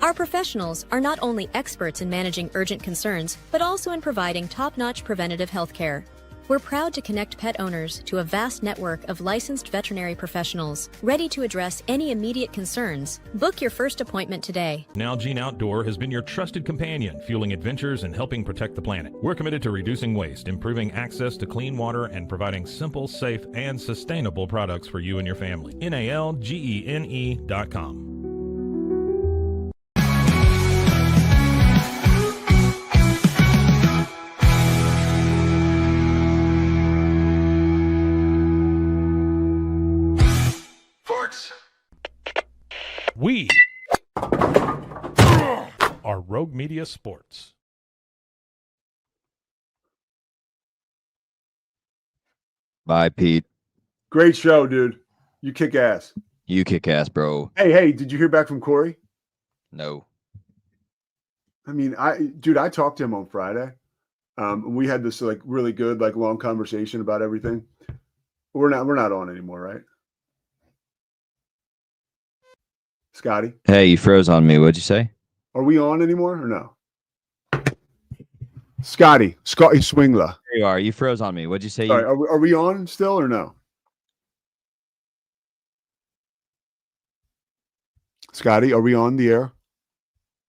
Our professionals are not only experts in managing urgent concerns, but also in providing top-notch preventative health care. We're proud to connect pet owners to a vast network of licensed veterinary professionals, ready to address any immediate concerns. Book your first appointment today. Nalgene Outdoor has been your trusted companion, fueling adventures and helping protect the planet. We're committed to reducing waste, improving access to clean water, and providing simple, safe, and sustainable products for you and your family. NALGENE.com. We are Rogue Media Sports. Bye, Pete. Great show, dude. You kick ass. You kick ass, bro. Hey, did you hear back from Corey? No. I mean, I talked to him on Friday. We had this like really good, like long conversation about everything. We're not on anymore, right? Scotty? Hey, you froze on me. What'd you say? Are we on anymore or no? Scotty Swingler. There you are. You froze on me. What'd you say? Sorry, are we on still or no? Scotty, are we on the air?